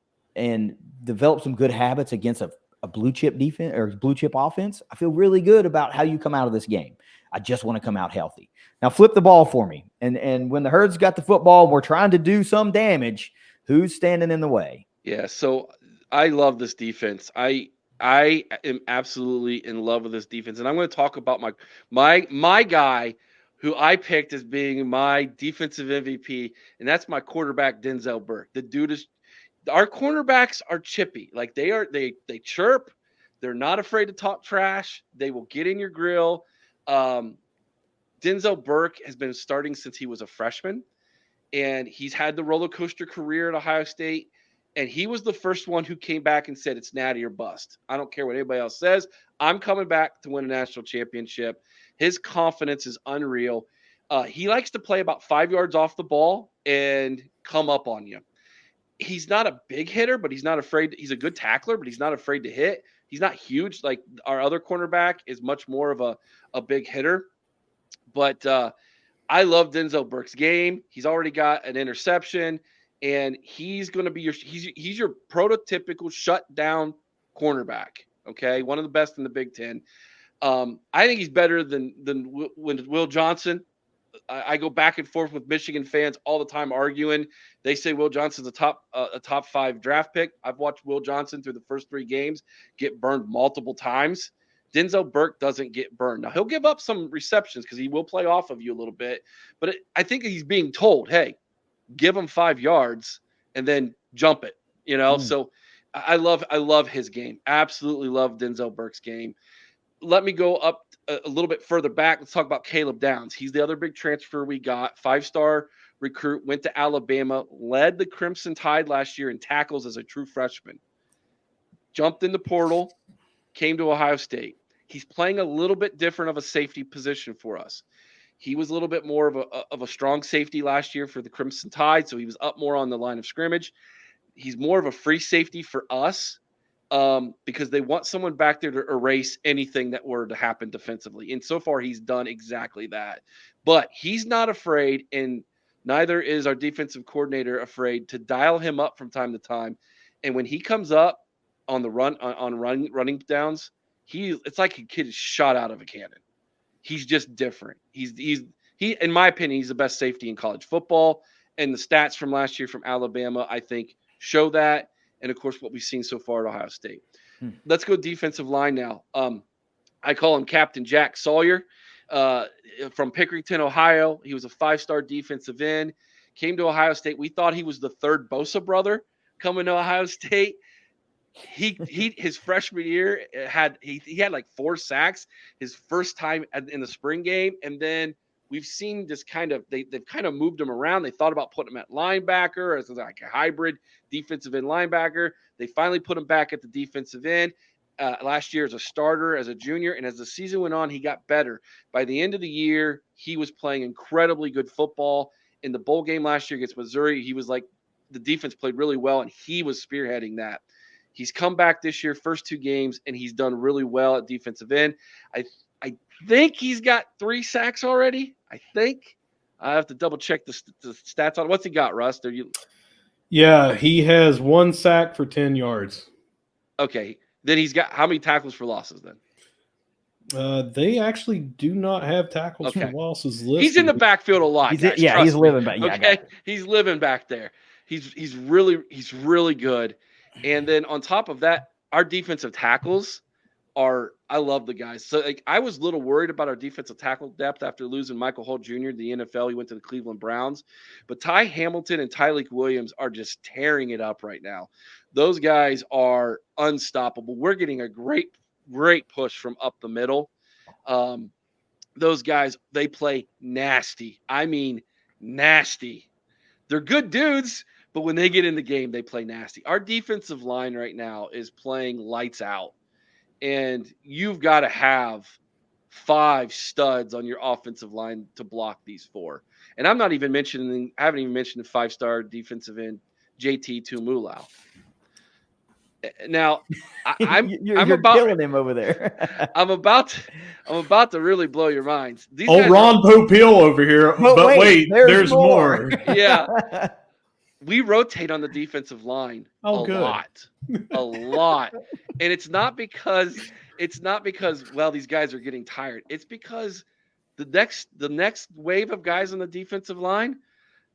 develop some good habits against a blue chip defense or blue chip offense, I feel really good about how you come out of this game. I just want to come out healthy. Now flip the ball for me. And when the Herd's got the football, we're trying to do some damage. Who's standing in the way? Yeah. So I love this defense. I am absolutely in love with this defense. And I'm going to talk about my guy who I picked as being my defensive MVP. And that's my quarterback, Denzel Burke. The dude is, our cornerbacks are chippy. Like, they chirp. They're not afraid to talk trash. They will get in your grill. Denzel Burke has been starting since he was a freshman, and he's had the roller coaster career at Ohio State. And he was the first one who came back and said, it's natty or bust. I don't care what anybody else says. I'm coming back to win a national championship. His confidence is unreal. He likes to play about 5 yards off the ball and come up on you. He's not a big hitter, but he's not afraid. He's a good tackler, but he's not afraid to hit. He's not huge. Like our other cornerback is much more of a big hitter. But I love Denzel Burke's game. He's already got an interception, and he's going to be he's your prototypical shutdown cornerback. Okay, one of the best in the Big Ten. I think he's better than Will Johnson. I go back and forth with Michigan fans all the time arguing. They say Will Johnson's a top 5 draft pick. I've watched Will Johnson through the first 3 games get burned multiple times. Denzel Burke doesn't get burned. Now, he'll give up some receptions because he will play off of you a little bit. But I think he's being told, hey, give him 5 yards, and then jump it. So I love his game. Absolutely love Denzel Burke's game. Let me go up a little bit further back. Let's talk about Caleb Downs. He's the other big transfer we got. 5-star recruit, went to Alabama, led the Crimson Tide last year in tackles as a true freshman. Jumped in the portal, came to Ohio State. He's playing a little bit different of a safety position for us. He was a little bit more of a strong safety last year for the Crimson Tide, so he was up more on the line of scrimmage. He's more of a free safety for us because they want someone back there to erase anything that were to happen defensively. And so far, he's done exactly that. But he's not afraid, and neither is our defensive coordinator afraid to dial him up from time to time. And when he comes up on the running downs, it's like a kid is shot out of a cannon. He's just different. He, in my opinion, he's the best safety in college football. And the stats from last year from Alabama, I think, show that. And of course, what we've seen so far at Ohio State. Let's go defensive line now. I call him Captain Jack Sawyer from Pickerington, Ohio. He was a 5-star defensive end. Came to Ohio State. We thought he was the third Bosa brother coming to Ohio State. He his freshman year he had like 4 sacks his first time in the spring game, and then we've seen this they've kind of moved him around. They thought about putting him at linebacker as like a hybrid defensive end linebacker. They finally put him back at the defensive end last year as a starter, as a junior, and as the season went on, he got better. By the end of the year, he was playing incredibly good football. In the bowl game last year against Missouri, he was like, the defense played really well, and he was spearheading that. He's come back this year, first 2 games, and he's done really well at defensive end. I think he's got 3 sacks already. I think. I have to double check the stats on it. What's he got, Russ? Yeah, he has 1 sack for 10 yards. Okay. Then he's got how many tackles for losses then? They actually do not have tackles for losses listed. He's in the backfield a lot. He's living back. Yeah, okay, he's living back there. He's really good. And then on top of that, our defensive tackles I love the guys. So I was a little worried about our defensive tackle depth after losing Michael Holt Jr. to the NFL. He went to the Cleveland Browns. But Ty Hamilton and Tyleek Williams are just tearing it up right now. Those guys are unstoppable. We're getting a great push from up the middle. Those guys, they play nasty. I mean, nasty. They're good dudes, but when they get in the game, they play nasty. Our defensive line right now is playing lights out. And you've got to have 5 studs on your offensive line to block these 4. And I haven't even mentioned the 5-star defensive end, JT Tumulau. Now, you're about killing him over there. I'm about to really blow your minds. Ron Popeil over here, but wait, there's more. Yeah. We rotate on the defensive line a lot. And it's not because these guys are getting tired. It's because the next wave of guys on the defensive line,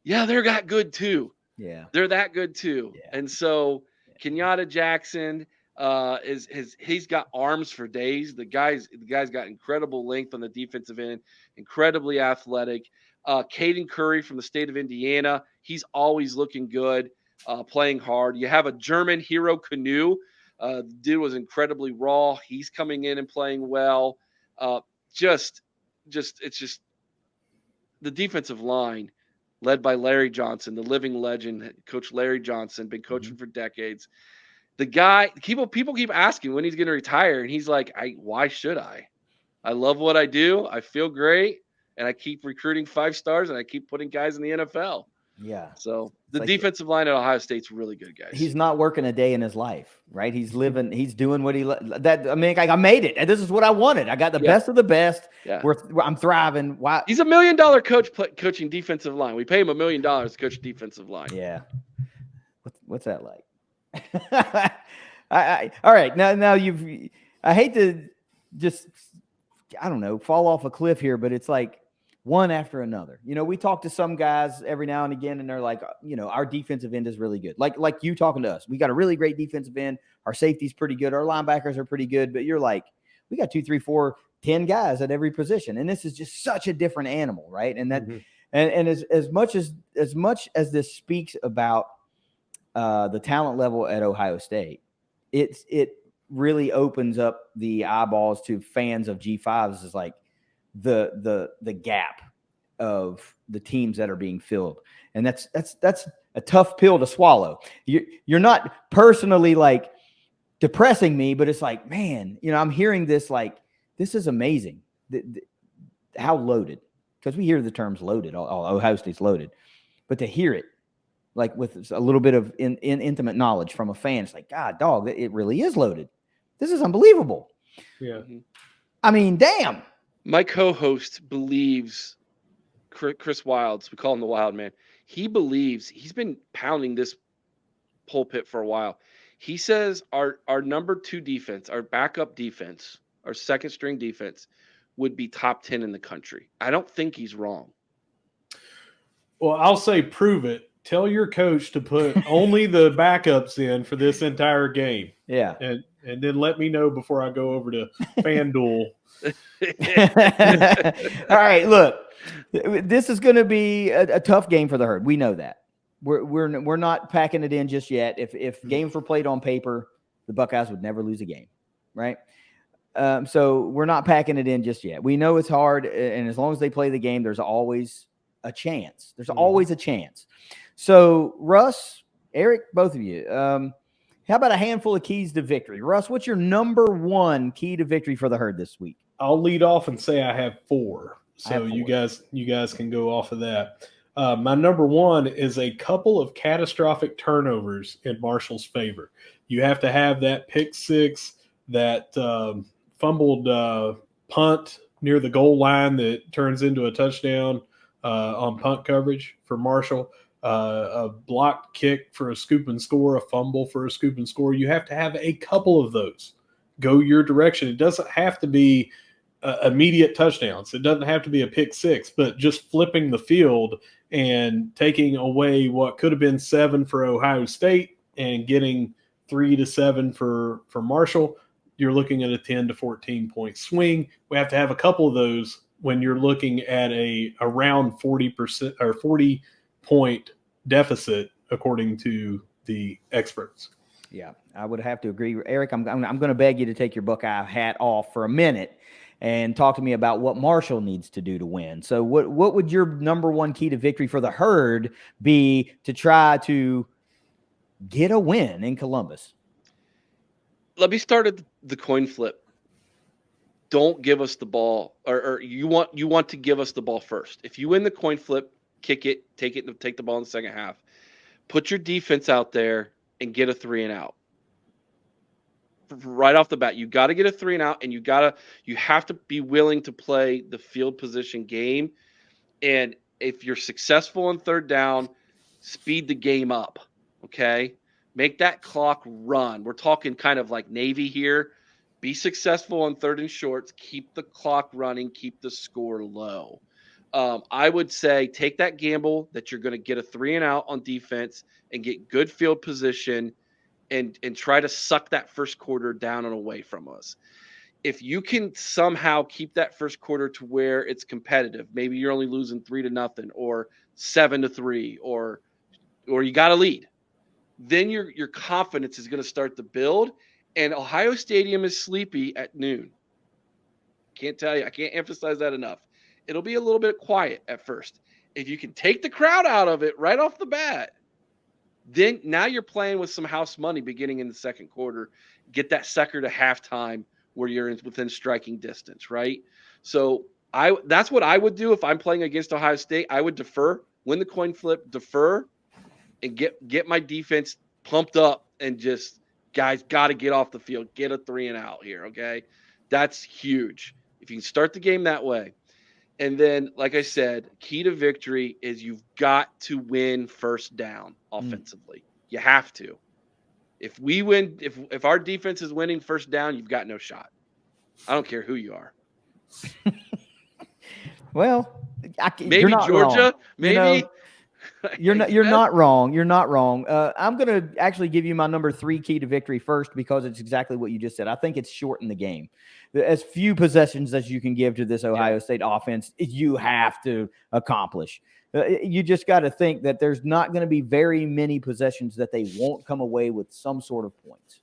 they're that good too. Yeah. They're that good too. Yeah. And so Kenyatta Jackson he's got arms for days. The guy's got incredible length on the defensive end, incredibly athletic. Caden Curry from the state of Indiana, he's always looking good, playing hard. You have a German Hero Canoe. The dude was incredibly raw. He's coming in and playing well. It's just the defensive line led by Larry Johnson, the living legend, Coach Larry Johnson, been coaching for decades. The guy, people keep asking when he's going to retire, and he's like, why should I? I love what I do. I feel great. And I keep recruiting 5 stars, and I keep putting guys in the NFL. Yeah. So the defensive line at Ohio State's really good, guys. He's not working a day in his life, right? He's doing what I made it. This is what I wanted. I got the best of the best. Yeah. I'm thriving. Wow. He's $1 million coach coaching defensive line. We pay him $1 million to coach defensive line. Yeah. What's that like? All right. Now I hate to just, I don't know, fall off a cliff here, but it's like one after another. We talk to some guys every now and again, and they're like, our defensive end is really good. Like you talking to us. We got a really great defensive end. Our safety's pretty good. Our linebackers are pretty good. But you're like, we got 2, 3, 4, 10 guys at every position. And this is just such a different animal, right? And that And as much as this speaks about the talent level at Ohio State, it really opens up the eyeballs to fans of G5s is like the gap of the teams that are being filled. And that's a tough pill to swallow. You're not personally like depressing me, but it's like, man, I'm hearing this, like, this is amazing. How loaded, because we hear the terms loaded, Ohio State's loaded, but to hear it like with a little bit of intimate knowledge from a fan, it's like, God, dog, it really is loaded. This is unbelievable. Yeah. I mean, damn. My co-host believes, Chris Wilds, we call him the Wild Man. He believes, he's been pounding this pulpit for a while. He says our number 2 defense, our backup defense, our second string defense would be top 10 in the country. I don't think he's wrong. Well, I'll say prove it. Tell your coach to put only the backups in for this entire game. Yeah. And then let me know before I go over to FanDuel. All right, look. This is going to be a tough game for the Herd. We know that. We're not packing it in just yet. If games were played on paper, the Buckeyes would never lose a game, right? So we're not packing it in just yet. We know it's hard, and as long as they play the game, there's always a chance. There's always a chance. So Russ, Eric, both of you, how about a handful of keys to victory? Russ, what's your number 1 key to victory for the Herd this week? I'll lead off and say I have 4. So have 4. you guys can go off of that. My number 1 is a couple of catastrophic turnovers in Marshall's favor. You have to have that pick 6, that fumbled punt near the goal line that turns into a touchdown on punt coverage for Marshall, a blocked kick for a scoop and score, a fumble for a scoop and score. You have to have a couple of those go your direction. It doesn't have to be immediate touchdowns. It doesn't have to be a pick 6, but just flipping the field and taking away what could have been 7 for Ohio State and getting 3 to 7 for Marshall. You're looking at a 10 to 14 point swing. We have to have a couple of those when you're looking at around 40% or 40 point deficit, according to the experts. Yeah, I would have to agree. Eric, I'm going to beg you to take your Buckeye hat off for a minute and talk to me about what Marshall needs to do to win. So what would your number 1 key to victory for the Herd be to try to get a win in Columbus? Let me start at the coin flip. Don't give us the ball, or you want to give us the ball first. If you win the coin flip, kick it, take the ball in the second half. Put your defense out there and get a 3 and out. Right off the bat, you got to get a 3 and out, and you have to be willing to play the field position game. And if you're successful on 3rd down, speed the game up. Okay, make that clock run. We're talking kind of like Navy here. Be successful on 3rd and shorts. Keep the clock running. Keep the score low. I would say take that gamble that you're going to get a 3 and out on defense and get good field position and try to suck that first quarter down and away from us. If you can somehow keep that first quarter to where it's competitive, maybe you're only losing 3-0 or 7-3 or you got to lead, then your confidence is going to start to build. And Ohio Stadium is sleepy at noon. Can't tell you. I can't emphasize that enough. It'll be a little bit quiet at first. If you can take the crowd out of it right off the bat, then now you're playing with some house money beginning in the second quarter. Get that sucker to halftime where you're within striking distance, right? So that's what I would do if I'm playing against Ohio State. I would defer, win the coin flip, defer, and get my defense pumped up and just, guys, got to get off the field, get a 3 and out here, okay? That's huge. If you can start the game that way. And then, like I said, key to victory is you've got to win first down offensively. You have to. If we win, if our defense is winning first down, you've got no shot. I don't care who you are. Well, maybe Georgia, wrong. maybe. You're not wrong. You're not wrong. I'm going to actually give you my number 3 key to victory first because it's exactly what you just said. I think it's shorten the game. As few possessions as you can give to this Ohio State offense, you have to accomplish. You just got to think that there's not going to be very many possessions that they won't come away with some sort of points.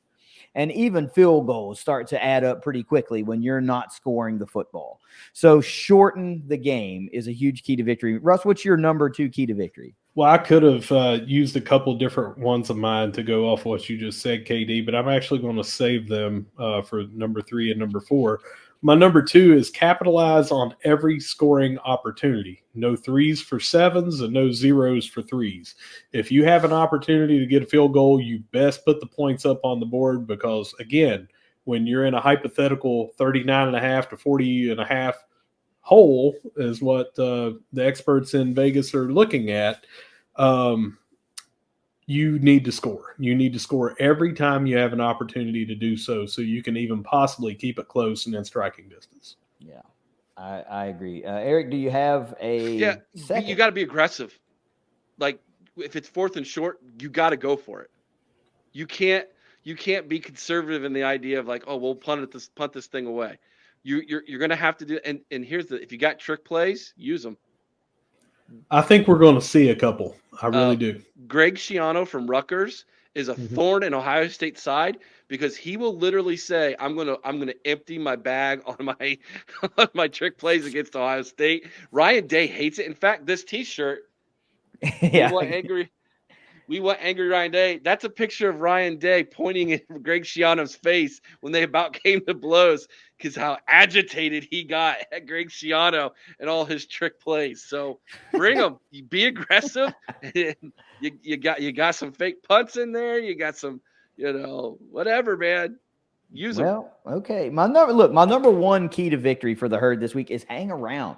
And even field goals start to add up pretty quickly when you're not scoring the football. So shorten the game is a huge key to victory. Russ, what's your number 2 key to victory? Well, I could have used a couple different ones of mine to go off what you just said, KD, but I'm actually going to save them for number 3 and number 4. My number 2 is capitalize on every scoring opportunity. No 3s for 7s and no 0s for 3s. If you have an opportunity to get a field goal, you best put the points up on the board because, again, when you're in a hypothetical 39.5 to 40.5 hole is what the experts in Vegas are looking at, you need to score. You need to score every time you have an opportunity to do so you can even possibly keep it close and in striking distance. Yeah, I agree. Eric, do you have a second? You got to be aggressive. Like if it's 4th and short, you got to go for it. You can't be conservative in the idea of like, oh, we'll punt this thing away. You're going to have to do and here's if you got trick plays, use them. I think we're going to see a couple. I really do. Greg Schiano from Rutgers is a thorn in Ohio State's side because he will literally say, I'm gonna empty my bag on my on my trick plays against Ohio State. Ryan Day hates it. In fact, this T-shirt, we want angry Ryan Day. That's a picture of Ryan Day pointing at Greg Schiano's face when they about came to blows because how agitated he got at Greg Schiano and all his trick plays. So bring them. Be aggressive. you got some fake punts in there. You got some, whatever, man. Use them. Well, okay. My number 1 key to victory for the Herd this week is hang around.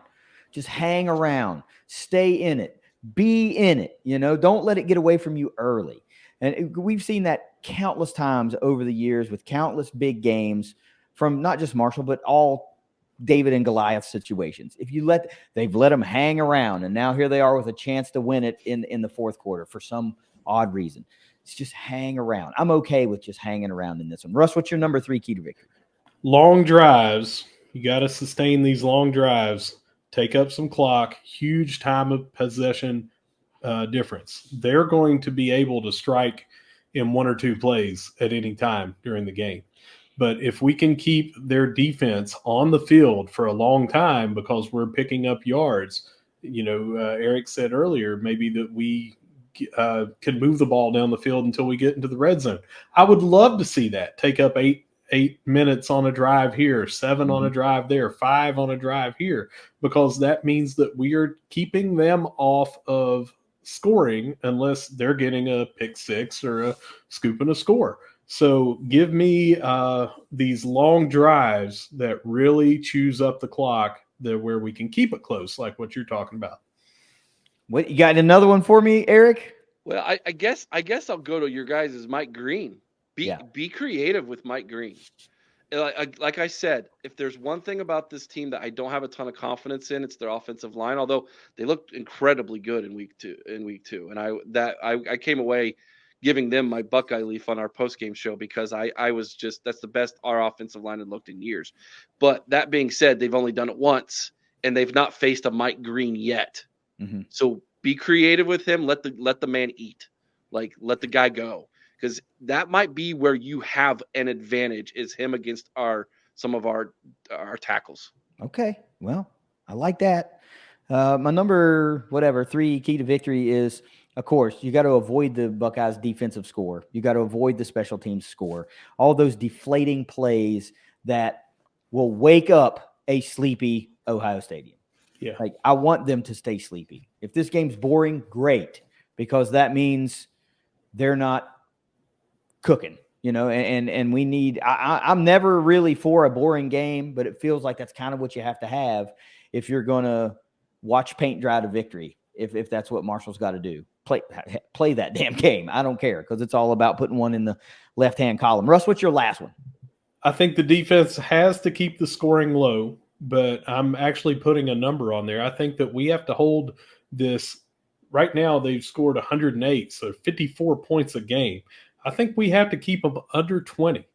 Just hang around. Stay in it. Be in it, don't let it get away from you early. And we've seen that countless times over the years with countless big games from not just Marshall, but all David and Goliath situations. If they've let them hang around, and now here they are with a chance to win it in the 4th quarter for some odd reason. It's just hang around. I'm okay with just hanging around in this one. Russ, what's your number 3 key to victory? Long drives. You got to sustain these long drives. Take up some clock, huge time of possession difference. They're going to be able to strike in 1 or 2 plays at any time during the game. But if we can keep their defense on the field for a long time because we're picking up yards, Eric said earlier, maybe that we can move the ball down the field until we get into the red zone. I would love to see that. Take up 8 minutes on a drive here, 7 on a drive there, 5 on a drive here, because that means that we are keeping them off of scoring unless they're getting a pick 6 or a scoop and a score. So give me these long drives that really chews up the clock where we can keep it close, like what you're talking about. What, you got another one for me, Eric? Well, I guess I'll go to your guys' Mike Green. Be creative with Mike Green. Like I said, if there's one thing about this team that I don't have a ton of confidence in, it's their offensive line. Although they looked incredibly good in week two, and I came away giving them my Buckeye leaf on our postgame show because I was just that's the best our offensive line had looked in years. But that being said, they've only done it once, and they've not faced a Mike Green yet. Mm-hmm. So be creative with him. Let the man eat. Let the guy go. Because that might be where you have an advantage is him against some of our tackles. Okay. Well, I like that. My number 3 key to victory is, of course, you got to avoid the Buckeyes defensive score. You got to avoid the special teams score. All those deflating plays that will wake up a sleepy Ohio Stadium. Yeah. I want them to stay sleepy. If this game's boring, great, because that means they're not cooking, and we need, I'm never really for a boring game, but it feels like that's kind of what you have to have if you're going to watch paint dry to victory. If that's what Marshall's got to do, play that damn game. I don't care because it's all about putting one in the left-hand column. Russ, what's your last one? I think the defense has to keep the scoring low, but I'm actually putting a number on there. I think that we have to hold this Right now, they've scored 108, so 54 points a game. I think we have to keep them under 20,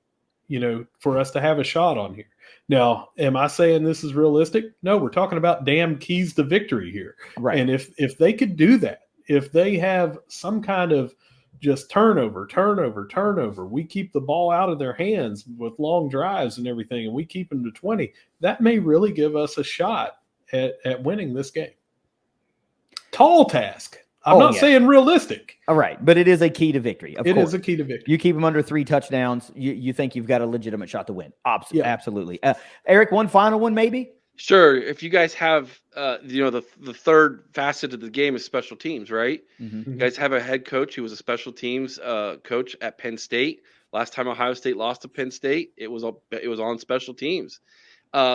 for us to have a shot on here. Now, am I saying this is realistic? No, we're talking about damn keys to victory here. Right. And if they could do that, if they have some kind of just turnover, we keep the ball out of their hands with long drives and everything, and we keep them to 20, that may really give us a shot at winning this game. Tall task. I'm not saying realistic. All right, but it is a key to victory. Of course. It is a key to victory. You keep them under 3 touchdowns, you think you've got a legitimate shot to win. Absolutely. Eric, one final one maybe? Sure. If you guys have, the third facet of the game is special teams, right? Mm-hmm. You guys have a head coach who was a special teams coach at Penn State. Last time Ohio State lost to Penn State, it was on special teams.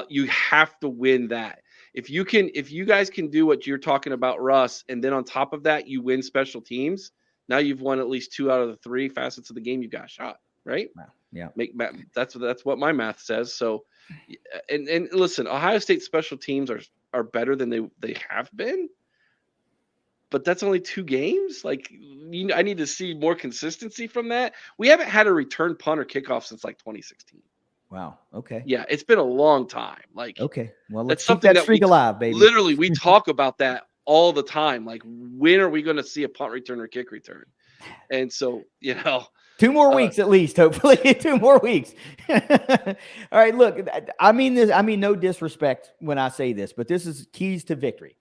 You have to win that. If you guys can do what you're talking about, Russ, and then on top of that, you win special teams, now you've won at least 2 out of the 3 facets of the game. You've got a shot, right? Wow. Yeah. That's what my math says. So, and listen, Ohio State special teams are better than they have been, but that's only 2 games. Like, I need to see more consistency from that. We haven't had a return punt or kickoff since like 2016. Wow. Okay. Yeah, it's been a long time. Like, okay. Well, let's that's keep something that streak alive, baby. Literally, we talk about that all the time. Like, when are we going to see a punt return or kick return? And so, 2 more weeks at least, hopefully. 2 more weeks. All right, look, I mean no disrespect when I say this, but this is keys to victory.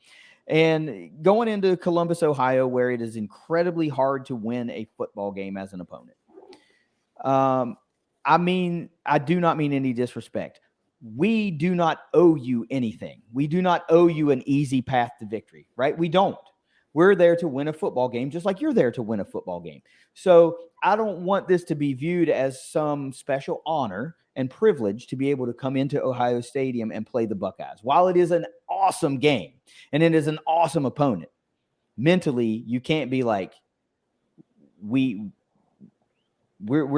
And going into Columbus, Ohio, where it is incredibly hard to win a football game as an opponent. I do not mean any disrespect. We do not owe you anything. We do not owe you an easy path to victory, right? We don't. We're there to win a football game, just like you're there to win a football game. So I don't want this to be viewed as some special honor and privilege to be able to come into Ohio Stadium and play the Buckeyes. While it is an awesome game and it is an awesome opponent, mentally, you can't be like, we're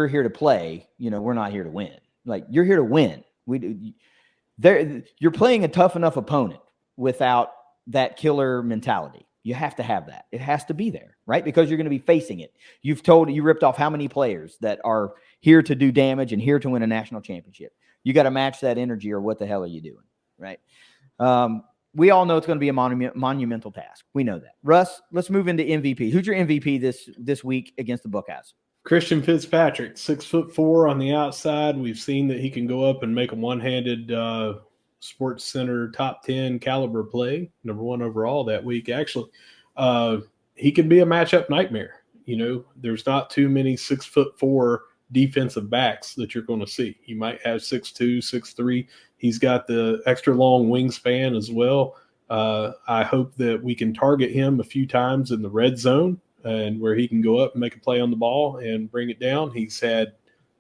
here to play. We're not here to win. Like, you're here to win. You're playing a tough enough opponent without that killer mentality. You have to have that. It has to be there, right? Because you're going to be facing it. You ripped off how many players that are here to do damage and here to win a national championship. You got to match that energy, or what the hell are you doing, right? We all know it's going to be a monumental task. We know that. Russ, let's move into MVP. Who's your MVP this week against the Buckeyes? Christian Fitzpatrick, 6'4" on the outside. We've seen that he can go up and make a one-handed Sports Center top 10 caliber play, number 1 overall that week. Actually, he can be a matchup nightmare. There's not too many 6'4" defensive backs that you're going to see. You might have 6'2", 6'3". He's got the extra long wingspan as well. I hope that we can target him a few times in the red zone, and where he can go up and make a play on the ball and bring it down. He's had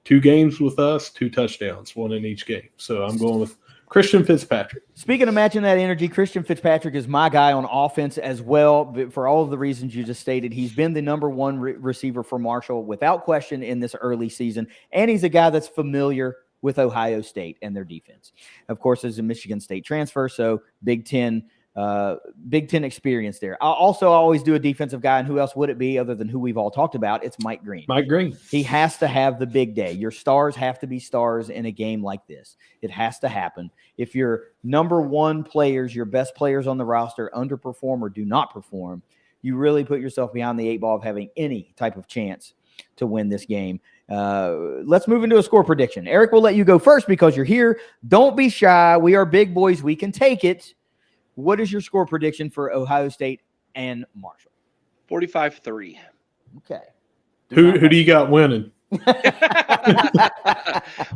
2 games with us, 2 touchdowns, 1 in each game. So I'm going with Christian Fitzpatrick. Speaking of matching that energy, Christian Fitzpatrick is my guy on offense as well. But for all of the reasons you just stated, he's been the number 1 receiver for Marshall without question in this early season. And he's a guy that's familiar with Ohio State and their defense. Of course, as a Michigan State transfer, so Big Ten experience there. I always do a defensive guy, and who else would it be other than who we've all talked about? It's Mike Green. Mike Green. He has to have the big day. Your stars have to be stars in a game like this. It has to happen. If your number 1 players, your best players on the roster, underperform or do not perform, you really put yourself behind the 8 ball of having any type of chance to win this game. Let's move into a score prediction. Eric, we'll let you go first because you're here. Don't be shy. We are big boys. We can take it. What is your score prediction for Ohio State and Marshall? 45-3. Okay. Who do you got winning?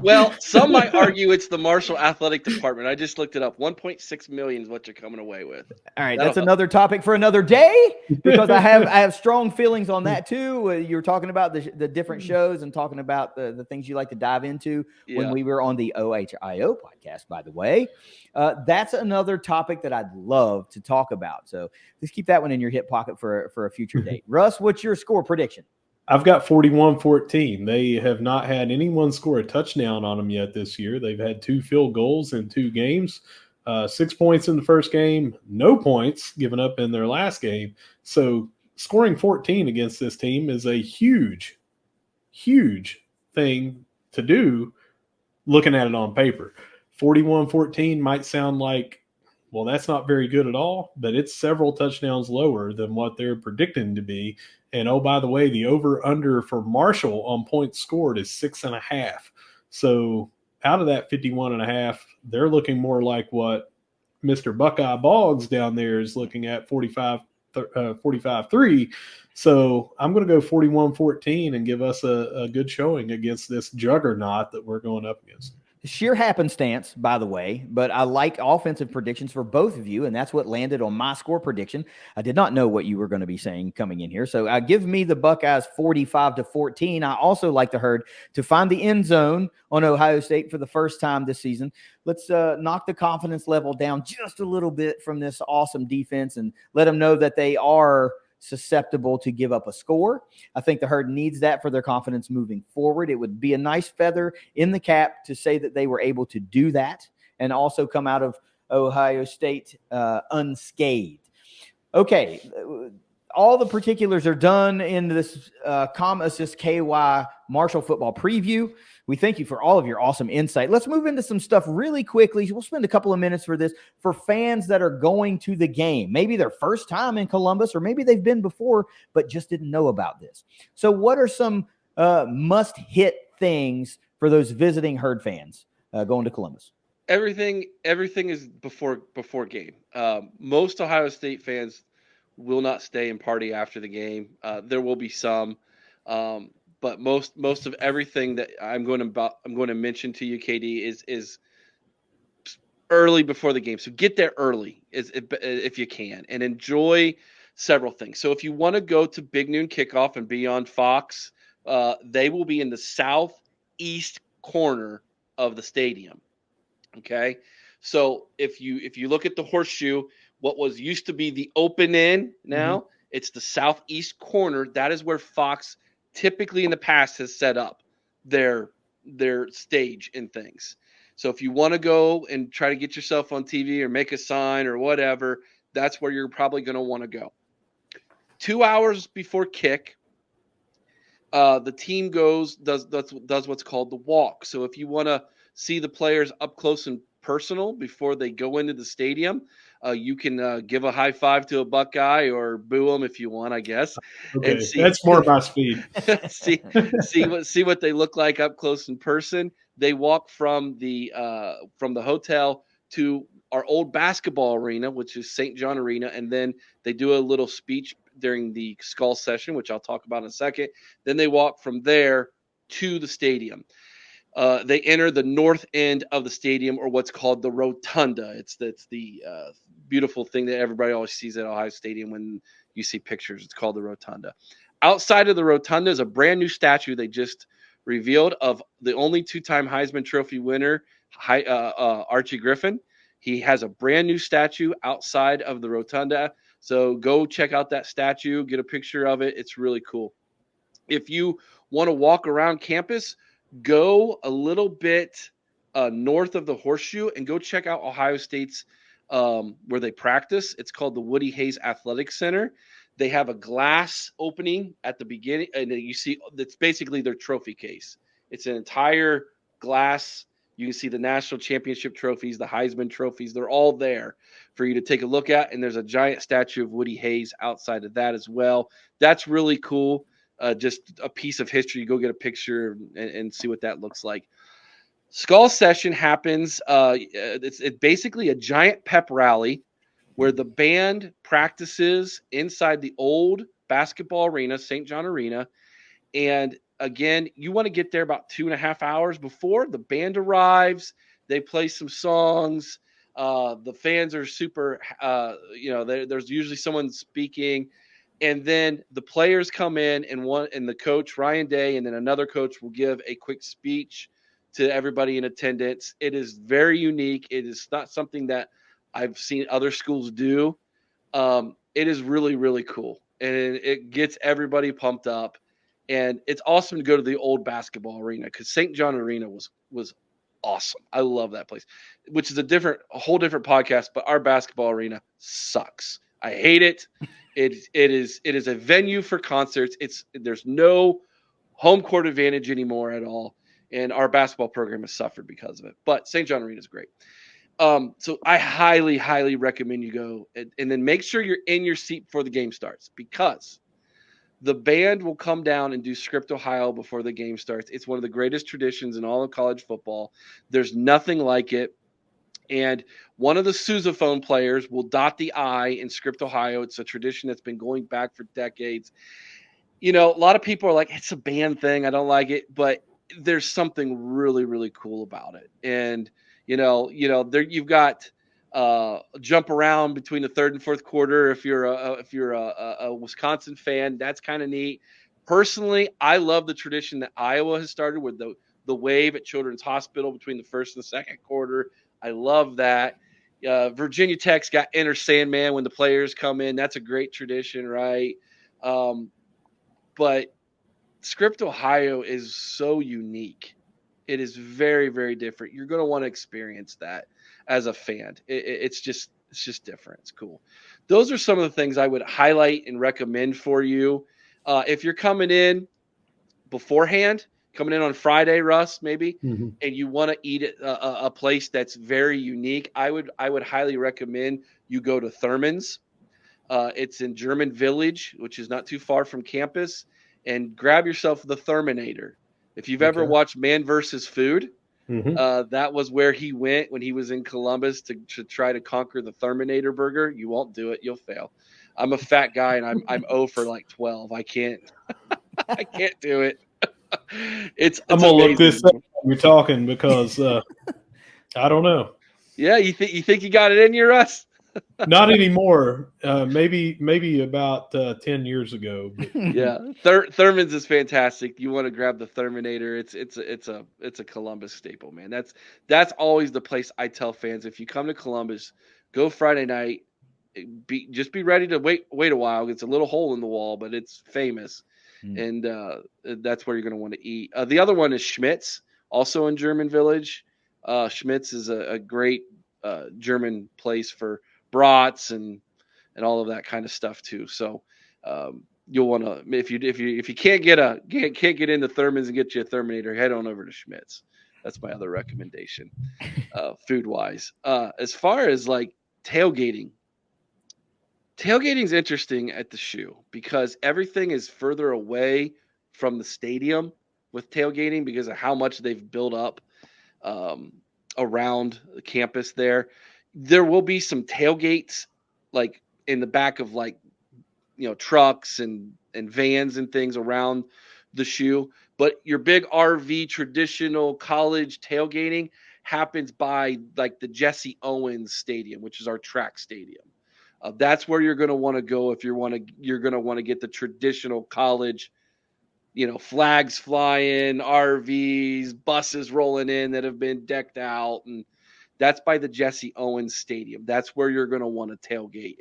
Well, some might argue it's the Marshall Athletic Department. I just looked it up. $1.6 million is what you're coming away with. All right, that's another topic for another day because I have strong feelings on that too. You were talking about the different shows and talking about the things you like to dive into when we were on the OHIO podcast, by the way. That's another topic that I'd love to talk about. So just keep that one in your hip pocket for a future date. Russ, what's your score prediction? I've got 41-14. They have not had anyone score a touchdown on them yet this year. They've had 2 field goals in 2 games. 6 points in the first game, no points given up in their last game. So scoring 14 against this team is a huge, huge thing to do looking at it on paper. 41-14 might sound like, well, that's not very good at all, but it's several touchdowns lower than what they're predicting to be. And oh, by the way, the over-under for Marshall on points scored is 6.5. So out of that 51.5, they're looking more like what Mr. Buckeye Boggs down there is looking at, 45-3. So I'm going to go 41-14 and give us a good showing against this juggernaut that we're going up against. Sheer happenstance, by the way, but I like offensive predictions for both of you, and that's what landed on my score prediction. I did not know what you were going to be saying coming in here, so give me the Buckeyes 45-14. I also like the Herd to find the end zone on Ohio State for the first time this season. Let's knock the confidence level down just a little bit from this awesome defense and let them know that they are susceptible to give up a score. I think the Herd needs that for their confidence moving forward. It would be a nice feather in the cap to say that they were able to do that and also come out of Ohio State unscathed. Okay, all the particulars are done in this ComAssist KY Marshall football preview. We thank you for all of your awesome insight. Let's move into some stuff really quickly. We'll spend a couple of minutes for this for fans that are going to the game. Maybe their first time in Columbus, or maybe they've been before but just didn't know about this. So what are some must-hit things for those visiting Herd fans going to Columbus? Everything is before game. Most Ohio State fans will not stay and party after the game. There will be some. But most of everything that I'm going to mention to you, KD, is early before the game. So get there early if you can, and enjoy several things. So if you want to go to Big Noon Kickoff and be on Fox, they will be in the southeast corner of the stadium. Okay, so if you look at the horseshoe, what was used to be the open end, now it's the southeast corner. That is where Fox typically in the past has set up their stage and things. So if you want to go and try to get yourself on TV or make a sign or whatever, that's where you're probably going to want to go. 2 hours before kick, the team does what's called the walk. So if you want to see the players up close and personal before they go into the stadium, you can give a high five to a Buckeye or boo them if you want, I guess. Okay, and see, that's more my speed. see what they look like up close in person. They walk from the hotel to our old basketball arena, which is St. John Arena, and then they do a little speech during the skull session, which I'll talk about in a second. Then they walk from there to the stadium. They enter the north end of the stadium, or what's called the rotunda. It's the beautiful thing that everybody always sees at Ohio Stadium when you see pictures. It's called the rotunda. Outside of the rotunda is a brand new statue they just revealed of the only two-time Heisman Trophy winner, Archie Griffin. He has a brand new statue outside of the rotunda. So go check out that statue, get a picture of it. It's really cool. If you want to walk around campus, go a little bit north of the horseshoe and go check out Ohio State's where they practice. It's called the Woody Hayes Athletic Center. They have a glass opening at the beginning, and you see that's basically their trophy case. It's an entire glass. You can see the national championship trophies, the Heisman trophies. They're all there for you to take a look at. And there's a giant statue of Woody Hayes outside of that as well. That's really cool. Just a piece of history. Go get a picture and see what that looks like. Skull session happens. It's basically a giant pep rally where the band practices inside the old basketball arena, St. John Arena. And again, you want to get there about 2.5 hours before the band arrives. They play some songs. The fans are super, there's usually someone speaking. And then the players come in, and the coach, Ryan Day, and then another coach will give a quick speech to everybody in attendance. It is very unique. It is not something that I've seen other schools do. It is really, really cool. And it gets everybody pumped up. And it's awesome to go to the old basketball arena because St. John Arena was awesome. I love that place, which is a whole different podcast, but our basketball arena sucks. I hate it. It is a venue for concerts. There's no home court advantage anymore at all. And our basketball program has suffered because of it. But St. John Arena is great. So I highly, highly recommend you go and then make sure you're in your seat before the game starts, because the band will come down and do Script Ohio before the game starts. It's one of the greatest traditions in all of college football. There's nothing like it. And one of the sousaphone players will dot the I in Script Ohio. It's a tradition that's been going back for decades. A lot of people are like, it's a band thing, I don't like it, but there's something really, really cool about it. And there you've got jump around between the third and fourth quarter. If you're a Wisconsin fan, that's kind of neat. Personally, I love the tradition that Iowa has started with the wave at Children's Hospital between the first and the second quarter. I love that. Virginia Tech's got Enter Sandman when the players come in. That's a great tradition, right? But Script Ohio is so unique. It is very, very different. You're going to want to experience that as a fan. It's just different. It's cool. Those are some of the things I would highlight and recommend for you. If you're coming in beforehand, coming in on Friday, Russ, maybe, and you want to eat at a place that's very unique, I would highly recommend you go to Thurman's. It's in German Village, which is not too far from campus, and grab yourself the Therminator. If you've ever watched Man vs. Food, that was where he went when he was in Columbus to try to conquer the Therminator burger. You won't do it. You'll fail. I'm a fat guy, and I'm 0 for like 12. I can't do it. It's I'm gonna amazing. look this up while you're talking, because I don't know. Yeah, you think you got it in you, Russ? Not anymore. Maybe about 10 years ago. But. Yeah, Thurman's is fantastic. You want to grab the Terminator? It's a Columbus staple, man. That's always the place I tell fans, if you come to Columbus, go Friday night. Just be ready to wait a while. It's a little hole in the wall, but it's famous, and that's where you're going to want to eat. The other one is Schmitz, also in German Village. Schmitz is a great German place for brats and all of that kind of stuff too. So you'll want to, if you can't get into Thurman's and get you a Terminator, head on over to Schmitz. That's my other recommendation, food wise. As far as like tailgating's interesting at the shoe, because everything is further away from the stadium with tailgating because of how much they've built up around the campus there. There will be some tailgates like in the back of like, trucks and vans and things around the shoe. But your big RV traditional college tailgating happens by like the Jesse Owens Stadium, which is our track stadium. That's where you're going to want to go if you're going to want to get the traditional college, flags flying, RVs, buses rolling in that have been decked out, and that's by the Jesse Owens Stadium. That's where you're going to want to tailgate.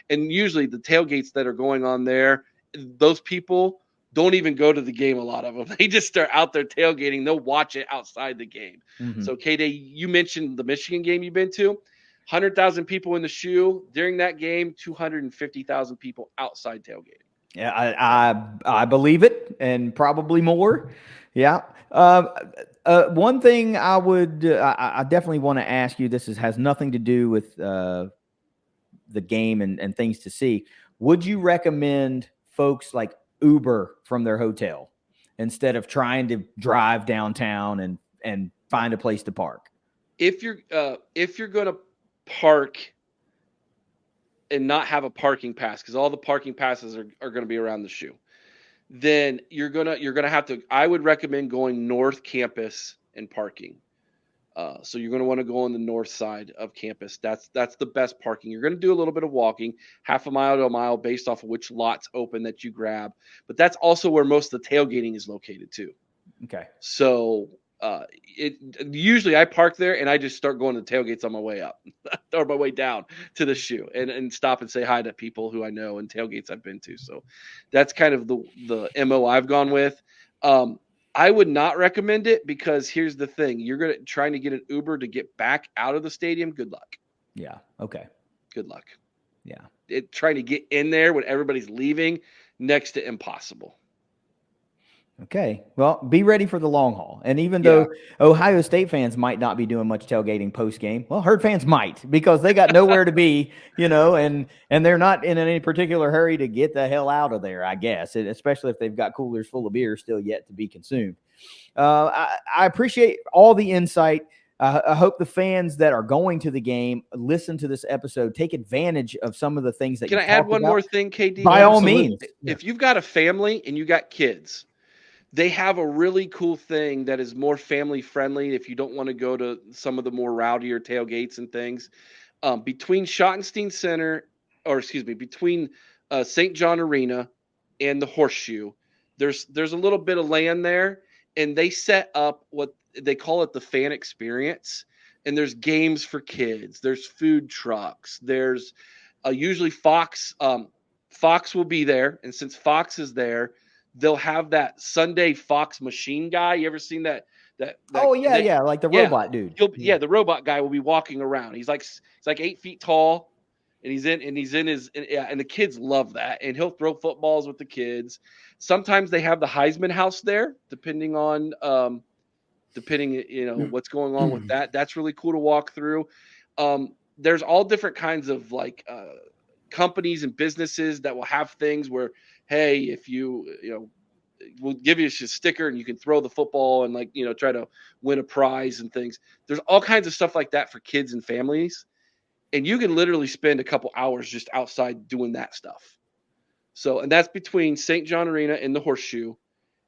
And usually the tailgates that are going on there, those people don't even go to the game, a lot of them. They just start out there tailgating. They'll watch it outside the game. So, K-Day, you mentioned the Michigan game you've been to. 100,000 people in the shoe. During that game, 250,000 people outside tailgating. Yeah, I believe it, and probably more. Yeah. One thing I definitely want to ask you, this has nothing to do with the game and things to see. Would you recommend folks like Uber from their hotel instead of trying to drive downtown and find a place to park? If you're going to park and not have a parking pass, because all the parking passes are going to be around the shoe, then you're gonna have to. I would recommend going north campus and parking. So you're gonna want to go on the north side of campus. That's the best parking. You're gonna do a little bit of walking, half a mile to a mile, based off of which lot's open that you grab. But that's also where most of the tailgating is located too. Okay. So usually I park there and I just start going to the tailgates on my way up or my way down to the shoe and stop and say hi to people who I know and tailgates I've been to. So that's kind of the MO I've gone with. I would not recommend it because here's the thing: you're trying to get an Uber to get back out of the stadium. Good luck. Yeah. Okay. Good luck. Yeah. Trying to get in there when everybody's leaving, next to impossible. Okay. Well, be ready for the long haul. And even though Ohio State fans might not be doing much tailgating post game, well, Herd fans might, because they got nowhere to be, and they're not in any particular hurry to get the hell out of there, I guess, especially if they've got coolers full of beer still yet to be consumed. I appreciate all the insight. I hope the fans that are going to the game listen to this episode, take advantage of some of the things that Can I add one more thing, KD? By all means. If you've got a family and you got kids, they have a really cool thing that is more family friendly. If you don't want to go to some of the more rowdier tailgates and things, between Schottenstein Center, between St. John Arena and the Horseshoe, there's a little bit of land there, and they set up what they call it the fan experience. And there's games for kids. There's food trucks. There's usually Fox. Fox will be there, and since Fox is there, they'll have that Sunday Fox machine guy. You ever seen that? Like the robot dude. The robot guy will be walking around. He's like 8 feet tall, and he's in his and the kids love that. And he'll throw footballs with the kids. Sometimes they have the Heisman House there, depending what's going on with that. That's really cool to walk through. There's all different kinds of companies and businesses that will have things where, hey, if we'll give you a sticker and you can throw the football and try to win a prize and things. There's all kinds of stuff like that for kids and families. And you can literally spend a couple hours just outside doing that stuff. So, and that's between St. John Arena and the Horseshoe,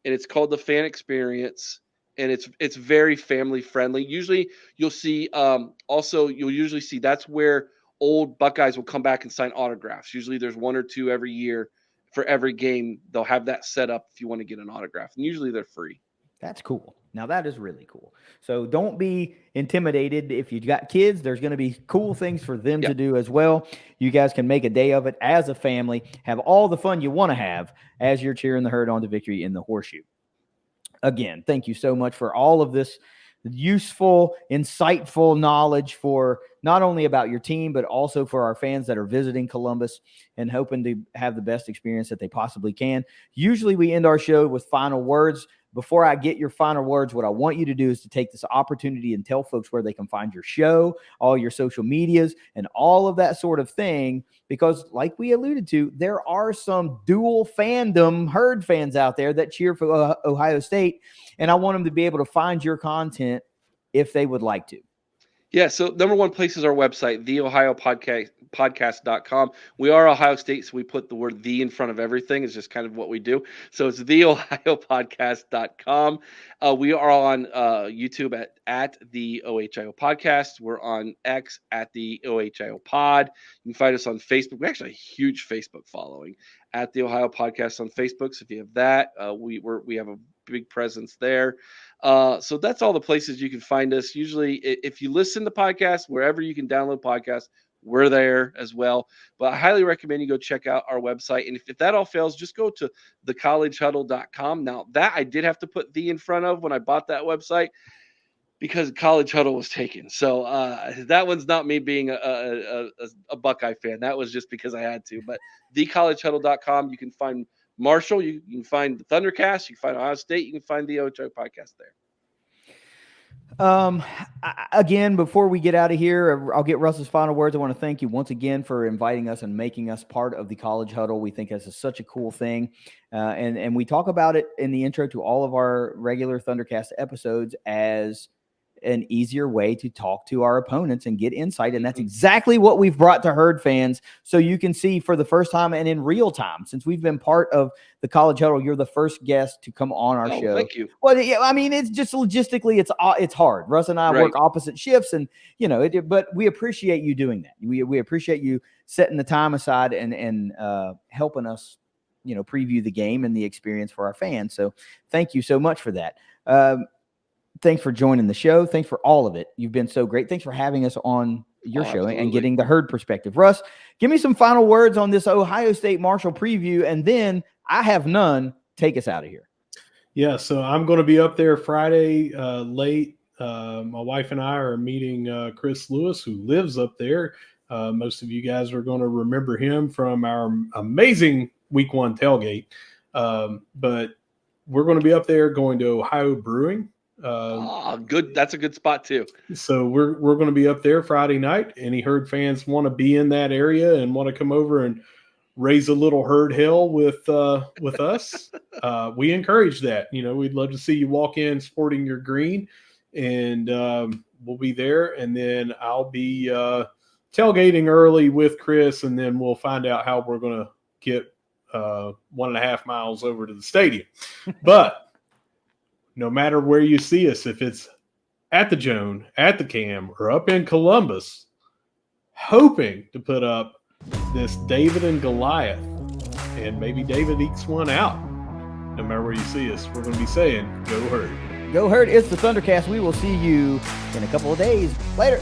and it's called the Fan Experience. And it's very family friendly. Usually you'll see, that's where old Buckeyes will come back and sign autographs. Usually there's one or two every year for every game. They'll have that set up if you want to get an autograph, and usually they're free. That's cool. Now that is really cool. So don't be intimidated. If you've got kids, there's going to be cool things for them to do as well. You guys can make a day of it as a family, have all the fun you want to have as you're cheering the Herd on to victory in the Horseshoe. Again, thank you so much for all of this useful, insightful knowledge for not only about your team, but also for our fans that are visiting Columbus and hoping to have the best experience that they possibly can. Usually we end our show with final words. Before I get your final words, what I want you to do is to take this opportunity and tell folks where they can find your show, all your social medias, and all of that sort of thing. Because like we alluded to, there are some dual fandom Herd fans out there that cheer for Ohio State. And I want them to be able to find your content if they would like to. Yeah, so number one place is our website, TheOhioPodcast.com. We are Ohio State, so we put the word "the" in front of everything. It's just kind of what we do. So it's TheOhioPodcast.com. We are on YouTube at the OHIO Podcast. We're on X at the OHIO Pod. You can find us on Facebook. We actually have a huge Facebook following at the Ohio Podcast on Facebook. So if you have that, we have a big presence there. So that's all the places you can find us. Usually, if you listen to podcasts, wherever you can download podcasts, we're there as well. But I highly recommend you go check out our website. And if that all fails, just go to thecollegehuddle.com. Now, that I did have to put "the" in front of when I bought that website because College Huddle was taken. So that one's not me being a Buckeye fan. That was just because I had to. But thecollegehuddle.com, you can find Marshall, you can find the ThunderCast, you can find Ohio State, you can find the OHIO Podcast there. Again, before we get out of here, I'll get Russ's final words. I want to thank you once again for inviting us and making us part of the College Huddle. We think this is such a cool thing. And we talk about it in the intro to all of our regular ThunderCast episodes as an easier way to talk to our opponents and get insight. And that's exactly what we've brought to Herd fans. So you can see for the first time and in real time, since we've been part of the College Huddle, you're the first guest to come on our show. Thank you. Well, yeah, I mean, it's just logistically, it's hard. Russ and I work opposite shifts, and but we appreciate you doing that. We appreciate you setting the time aside and helping us, preview the game and the experience for our fans. So thank you so much for that. Thanks for joining the show. Thanks for all of it. You've been so great. Thanks for having us on your show and getting the Herd perspective. Russ, give me some final words on this Ohio State Marshall preview, and then I have none. Take us out of here. Yeah, so I'm going to be up there Friday late. My wife and I are meeting Chris Lewis, who lives up there. Most of you guys are going to remember him from our amazing week 1 tailgate. But we're going to be up there going to Ohio Brewing. Good. That's a good spot too. So we're going to be up there Friday night. Any herd fans want to be in that area and want to come over and raise a little herd hell with us, we encourage that. We'd love to see you walk in sporting your green, and we'll be there. And then I'll be tailgating early with Chris, and then we'll find out how we're going to get 1.5 miles over to the stadium. But no matter where you see us, if it's at the Joan, at the Cam, or up in Columbus, hoping to put up this David and Goliath, and maybe David ekes one out. No matter where you see us, we're going to be saying, go herd. Go herd. It's the ThunderCast. We will see you in a couple of days. Later.